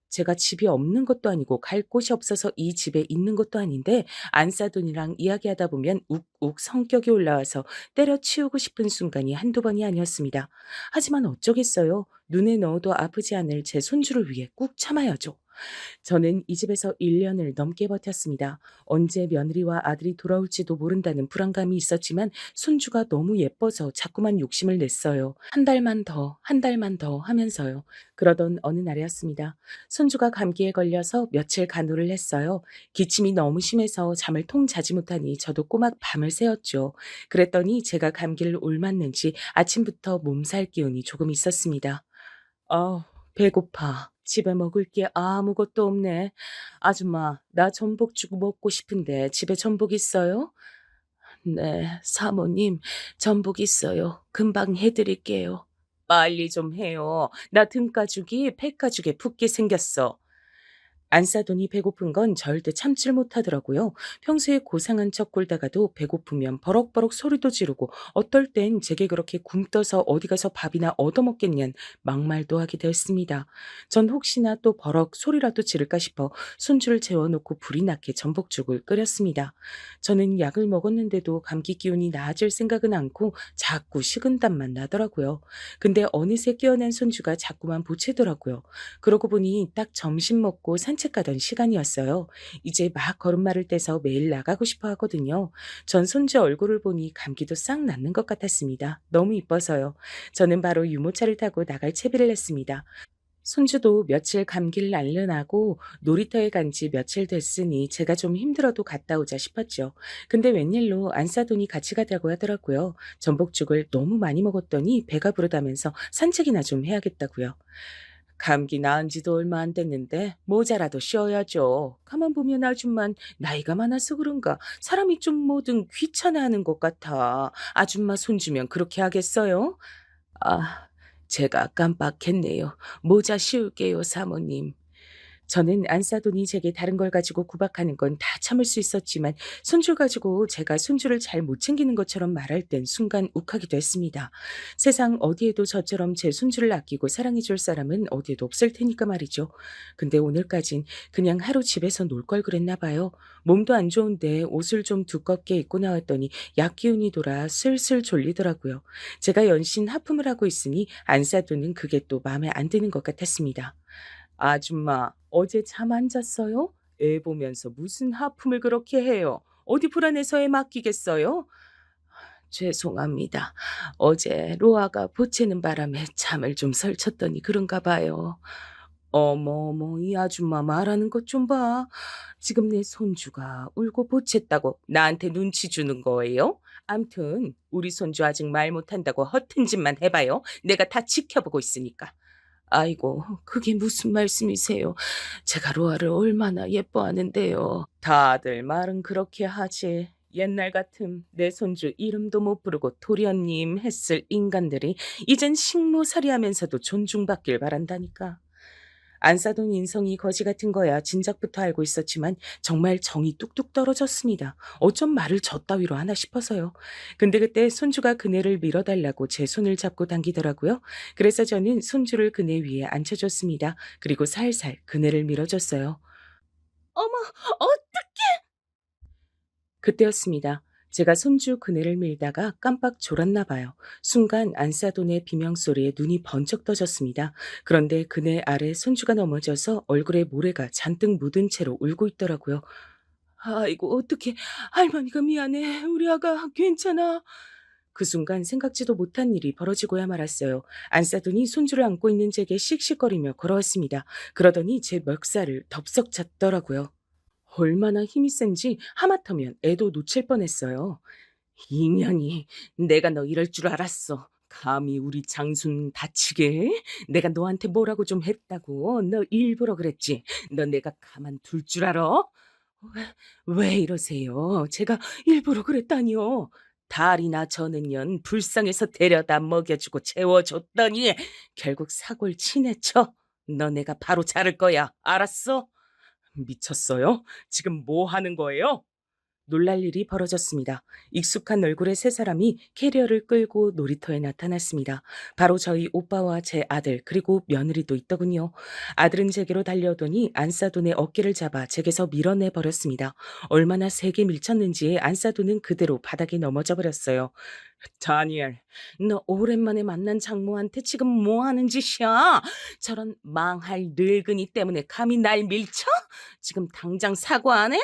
제가 집이 없는 것도 아니고 갈 곳이 없어서 이 집에 있는 것도 아닌데 안싸돈이랑 이야기하다 보면 욱욱 성격이 올라와서 때려치우고 싶은 순간이 한두 번이 아니었습니다. 하지만 어쩌겠어요. 눈에 넣어도 아프지 않을 제 손주를 위해 꾹 참아야죠. 저는 이 집에서 1년을 넘게 버텼습니다. 언제 며느리와 아들이 돌아올지도 모른다는 불안감이 있었지만 손주가 너무 예뻐서 자꾸만 욕심을 냈어요. 한 달만 더, 한 달만 더 하면서요. 그러던 어느 날이었습니다. 손주가 감기에 걸려서 며칠 간호를 했어요. 기침이 너무 심해서 잠을 통 자지 못하니 저도 꼬박 밤을 새웠죠. 그랬더니 제가 감기를 옮았는지 아침부터 몸살 기운이 조금 있었습니다. 배고파. 집에 먹을 게 아무것도 없네. 아줌마, 나 전복죽 먹고 싶은데 집에 전복 있어요? 네, 사모님, 전복 있어요. 금방 해드릴게요. 빨리 좀 해요. 나 등가죽이 폐가죽에 붓게 생겼어. 안 싸더니 배고픈 건 절대 참질 못하더라고요. 평소에 고상한 척 굴다가도 배고프면 버럭버럭 소리도 지르고 어떨 땐 제게 그렇게 굶떠서 어디 가서 밥이나 얻어먹겠냔 막말도 하게 되었습니다. 전 혹시나 또 버럭 소리라도 지를까 싶어 손주를 재워놓고 불이 나게 전복죽을 끓였습니다. 저는 약을 먹었는데도 감기 기운이 나아질 생각은 않고 자꾸 식은땀만 나더라고요. 근데 어느새 깨어난 손주가 자꾸만 보채더라고요. 그러고 보니 딱 점심 먹고 산책 가던 시간이었어요. 이제 막 걸음마를 떼서 매일 나가고 싶어 하거든요. 전 손주 얼굴을 보니 감기도 싹 낫는 것 같았습니다. 너무 이뻐서요. 저는 바로 유모차를 타고 나갈 채비를 했습니다. 손주도 며칠 감기를 앓느라고 놀이터에 간지 며칠 됐으니 제가 좀 힘들어도 갔다 오자 싶었죠. 근데 웬일로 안 싸더니 같이 가자고 하더라고요. 전복죽을 너무 많이 먹었더니 배가 부르다면서 산책이나 좀 해야겠다고요. 감기 나은 지도 얼마 안 됐는데 모자라도 쉬어야죠. 가만 보면 아줌만 나이가 많아서 그런가 사람이 좀 뭐든 귀찮아하는 것 같아. 아줌마 손주면 그렇게 하겠어요? 아, 제가 깜빡했네요. 모자 씌울게요, 사모님. 저는 안 싸더니 제게 다른 걸 가지고 구박하는 건 다 참을 수 있었지만 손주 가지고 제가 손주를 잘 못 챙기는 것처럼 말할 땐 순간 욱하기도 했습니다. 세상 어디에도 저처럼 제 손주를 아끼고 사랑해 줄 사람은 어디에도 없을 테니까 말이죠. 근데 오늘까진 그냥 하루 집에서 놀 걸 그랬나 봐요. 몸도 안 좋은데 옷을 좀 두껍게 입고 나왔더니 약 기운이 돌아 슬슬 졸리더라고요. 제가 연신 하품을 하고 있으니 안 싸도는 그게 또 마음에 안 드는 것 같았습니다. 아줌마, 어제 잠 안 잤어요? 애 보면서 무슨 하품을 그렇게 해요? 어디 불안해서 애 맡기겠어요? 죄송합니다. 어제 로아가 보채는 바람에 잠을 좀 설쳤더니 그런가 봐요. 어머, 이 아줌마 말하는 것 좀 봐. 지금 내 손주가 울고 보챘다고 나한테 눈치 주는 거예요? 암튼 우리 손주 아직 말 못한다고 허튼 짓만 해봐요. 내가 다 지켜보고 있으니까. 아이고, 그게 무슨 말씀이세요? 제가 로아를 얼마나 예뻐하는데요. 다들 말은 그렇게 하지. 옛날 같음 내 손주 이름도 못 부르고 도련님 했을 인간들이 이젠 식모살이하면서도 존중받길 바란다니까. 안 싸돈 인성이 거지 같은 거야 진작부터 알고 있었지만 정말 정이 뚝뚝 떨어졌습니다. 어쩜 말을 저 따위로 하나 싶어서요. 근데 그때 손주가 그네를 밀어달라고 제 손을 잡고 당기더라고요. 그래서 저는 손주를 그네 위에 앉혀줬습니다. 그리고 살살 그네를 밀어줬어요. 어머, 어 그때였습니다. 제가 손주 그네를 밀다가 깜빡 졸았나 봐요. 순간 안사돈의 비명소리에 눈이 번쩍 떠졌습니다. 그런데 그네 아래 손주가 넘어져서 얼굴에 모래가 잔뜩 묻은 채로 울고 있더라고요. 아이고 어떡해. 할머니가 미안해. 우리 아가 괜찮아. 그 순간 생각지도 못한 일이 벌어지고야 말았어요. 안사돈이 손주를 안고 있는 제게 씩씩거리며 걸어왔습니다. 그러더니 제 멱살을 덥석 잡더라고요. 얼마나 힘이 센지 하마터면 애도 놓칠 뻔했어요. 이년이 내가 너 이럴 줄 알았어. 감히 우리 장순 다치게 해? 내가 너한테 뭐라고 좀 했다고. 너 일부러 그랬지. 너 내가 가만 둘 줄 알아? 왜 이러세요? 제가 일부러 그랬다니요. 달이나 저는년 불쌍해서 데려다 먹여주고 재워줬더니 결국 사골 치내쳐. 너 내가 바로 자를 거야. 알았어? 미쳤어요? 지금 뭐 하는 거예요? 놀랄 일이 벌어졌습니다. 익숙한 얼굴의 세 사람이 캐리어를 끌고 놀이터에 나타났습니다. 바로 저희 오빠와 제 아들 그리고 며느리도 있더군요. 아들은 제게로 달려오더니 안사돈의 어깨를 잡아 제게서 밀어내 버렸습니다. 얼마나 세게 밀쳤는지 안사돈은 그대로 바닥에 넘어져 버렸어요. 다니엘, 너 오랜만에 만난 장모한테 지금 뭐 하는 짓이야? 저런 망할 늙은이 때문에 감히 날 밀쳐? 지금 당장 사과 안 해?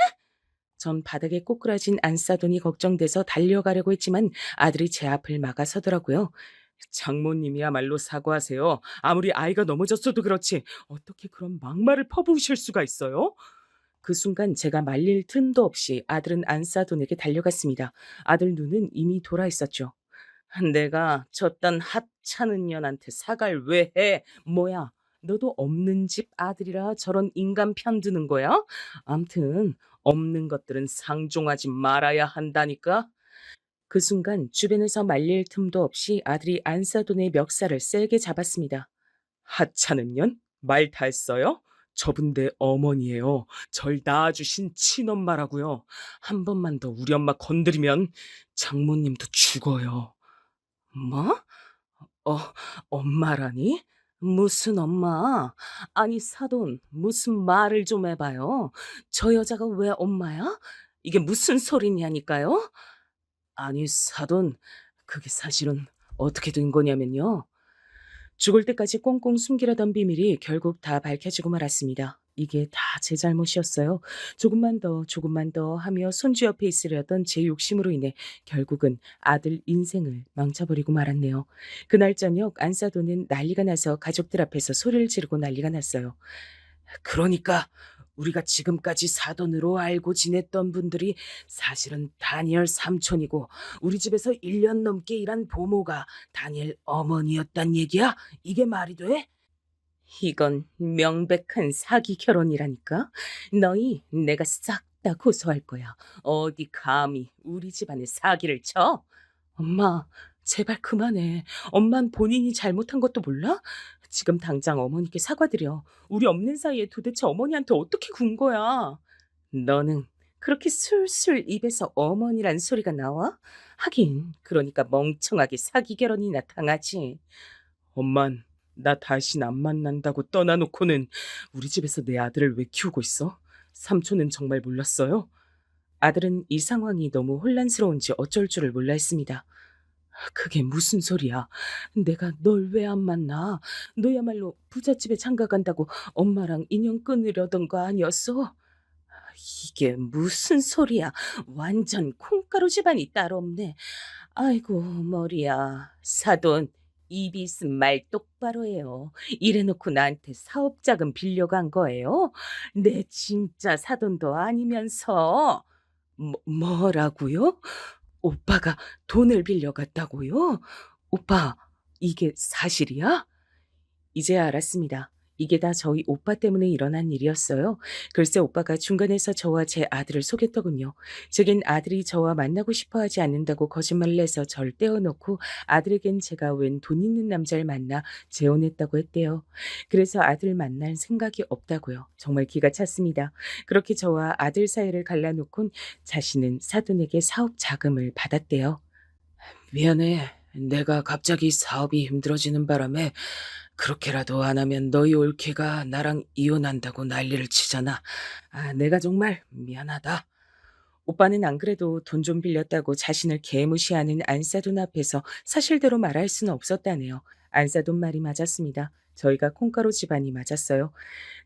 전 바닥에 꼬꾸라진 안사돈이 걱정돼서 달려가려고 했지만 아들이 제 앞을 막아서더라고요. 장모님이야말로 사과하세요. 아무리 아이가 넘어졌어도 그렇지 어떻게 그런 막말을 퍼부으실 수가 있어요? 그 순간 제가 말릴 틈도 없이 아들은 안사돈에게 달려갔습니다. 아들 눈은 이미 돌아 있었죠. 내가 졌던 하찮은 년한테 사과를 왜 해? 뭐야? 너도 없는 집 아들이라 저런 인간 편드는 거야? 암튼 없는 것들은 상종하지 말아야 한다니까. 그 순간 주변에서 말릴 틈도 없이 아들이 안사돈의 멱살을 세게 잡았습니다. 하찮은 년? 말 다 했어요? 저분 내 어머니예요. 절 낳아주신 친엄마라고요. 한 번만 더 우리 엄마 건드리면 장모님도 죽어요. 뭐? 어, 엄마라니? 무슨 엄마? 아니, 사돈, 무슨 말을 좀 해봐요. 저 여자가 왜 엄마야? 이게 무슨 소리냐니까요? 아니, 사돈, 그게 사실은 어떻게 된 거냐면요. 죽을 때까지 꽁꽁 숨기려던 비밀이 결국 다 밝혀지고 말았습니다. 이게 다 제 잘못이었어요. 조금만 더 하며 손주 옆에 있으려던 제 욕심으로 인해 결국은 아들 인생을 망쳐버리고 말았네요. 그날 저녁 안사돈은 난리가 나서 가족들 앞에서 소리를 지르고 난리가 났어요. 그러니까 우리가 지금까지 사돈으로 알고 지냈던 분들이 사실은 다니엘 삼촌이고 우리 집에서 1년 넘게 일한 보모가 다니엘 어머니였단 얘기야? 이게 말이 돼? 이건 명백한 사기 결혼이라니까. 너희 내가 싹 다 고소할 거야. 어디 감히 우리 집안에 사기를 쳐? 엄마, 제발 그만해. 엄만 본인이 잘못한 것도 몰라? 지금 당장 어머니께 사과드려. 우리 없는 사이에 도대체 어머니한테 어떻게 군 거야? 너는 그렇게 술술 입에서 어머니란 소리가 나와? 하긴 그러니까 멍청하게 사기 결혼이나 당하지. 엄만, 나 다신 안 만난다고 떠나놓고는 우리 집에서 내 아들을 왜 키우고 있어? 삼촌은 정말 몰랐어요? 아들은 이 상황이 너무 혼란스러운지 어쩔 줄을 몰라 했습니다. 그게 무슨 소리야? 내가 널 왜 안 만나? 너야말로 부잣집에 장가 간다고 엄마랑 인연 끊으려던 거 아니었어? 이게 무슨 소리야? 완전 콩가루 집안이 따로 없네. 아이고 머리야. 사돈 입이 있음 말 똑바로 해요. 이래놓고 나한테 사업자금 빌려간 거예요? 내 진짜 사돈도 아니면서. 뭐라고요? 오빠가 돈을 빌려갔다고요? 오빠, 이게 사실이야? 이제야 알았습니다. 이게 다 저희 오빠 때문에 일어난 일이었어요. 글쎄 오빠가 중간에서 저와 제 아들을 속였더군요. 제겐 아들이 저와 만나고 싶어 하지 않는다고 거짓말을 해서 절 떼어놓고 아들에겐 제가 웬 돈 있는 남자를 만나 재혼했다고 했대요. 그래서 아들 만날 생각이 없다고요. 정말 기가 찼습니다. 그렇게 저와 아들 사이를 갈라놓곤 자신은 사돈에게 사업 자금을 받았대요. 미안해. 내가 갑자기 사업이 힘들어지는 바람에 그렇게라도 안 하면 너희 올케가 나랑 이혼한다고 난리를 치잖아. 내가 정말 미안하다. 오빠는 안 그래도 돈 좀 빌렸다고 자신을 개무시하는 안사돈 앞에서 사실대로 말할 수는 없었다네요. 안사돈 말이 맞았습니다. 저희가 콩가루 집안이 맞았어요.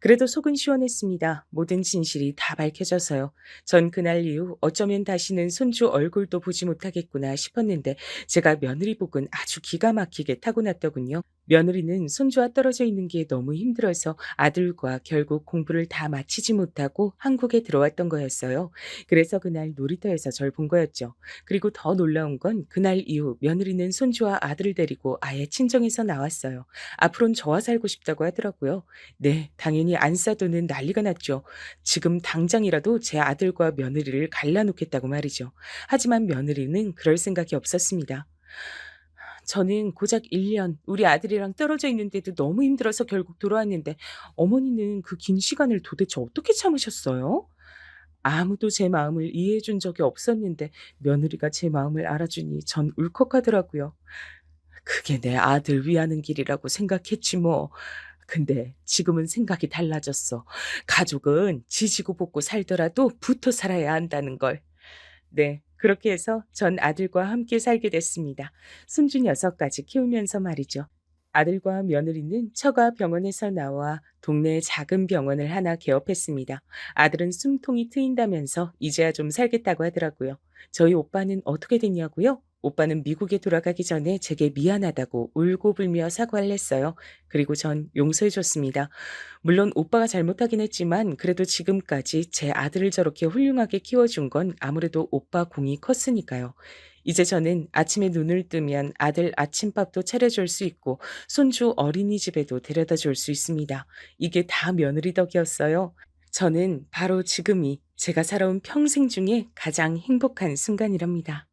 그래도 속은 시원했습니다. 모든 진실이 다 밝혀져서요. 전 그날 이후 어쩌면 다시는 손주 얼굴도 보지 못하겠구나 싶었는데 제가 며느리 복은 아주 기가 막히게 타고났더군요. 며느리는 손주와 떨어져 있는 게 너무 힘들어서 아들과 결국 공부를 다 마치지 못하고 한국에 들어왔던 거였어요. 그래서 그날 놀이터에서 절 본 거였죠. 그리고 더 놀라운 건 그날 이후 며느리는 손주와 아들을 데리고 아예 친정에서 나왔어요. 앞으로는 저와 살고 싶다고 하더라고요. 네, 당연히 안사돈은 난리가 났죠. 지금 당장이라도 제 아들과 며느리를 갈라놓겠다고 말이죠. 하지만 며느리는 그럴 생각이 없었습니다. 저는 고작 1년 우리 아들이랑 떨어져 있는데도 너무 힘들어서 결국 돌아왔는데 어머니는 그 긴 시간을 도대체 어떻게 참으셨어요? 아무도 제 마음을 이해해 준 적이 없었는데 며느리가 제 마음을 알아주니 전 울컥하더라고요. 그게 내 아들 위하는 길이라고 생각했지 뭐. 근데 지금은 생각이 달라졌어. 가족은 지지고 볶고 살더라도 붙어 살아야 한다는 걸. 네, 그렇게 해서 전 아들과 함께 살게 됐습니다. 손주 6까지 키우면서 말이죠. 아들과 며느리는 처가 병원에서 나와 동네에 작은 병원을 하나 개업했습니다. 아들은 숨통이 트인다면서 이제야 좀 살겠다고 하더라고요. 저희 오빠는 어떻게 됐냐고요? 오빠는 미국에 돌아가기 전에 제게 미안하다고 울고불며 사과를 했어요. 그리고 전 용서해줬습니다. 물론 오빠가 잘못하긴 했지만 그래도 지금까지 제 아들을 저렇게 훌륭하게 키워준 건 아무래도 오빠 공이 컸으니까요. 이제 저는 아침에 눈을 뜨면 아들 아침밥도 차려줄 수 있고 손주 어린이집에도 데려다 줄 수 있습니다. 이게 다 며느리 덕이었어요. 저는 바로 지금이 제가 살아온 평생 중에 가장 행복한 순간이랍니다.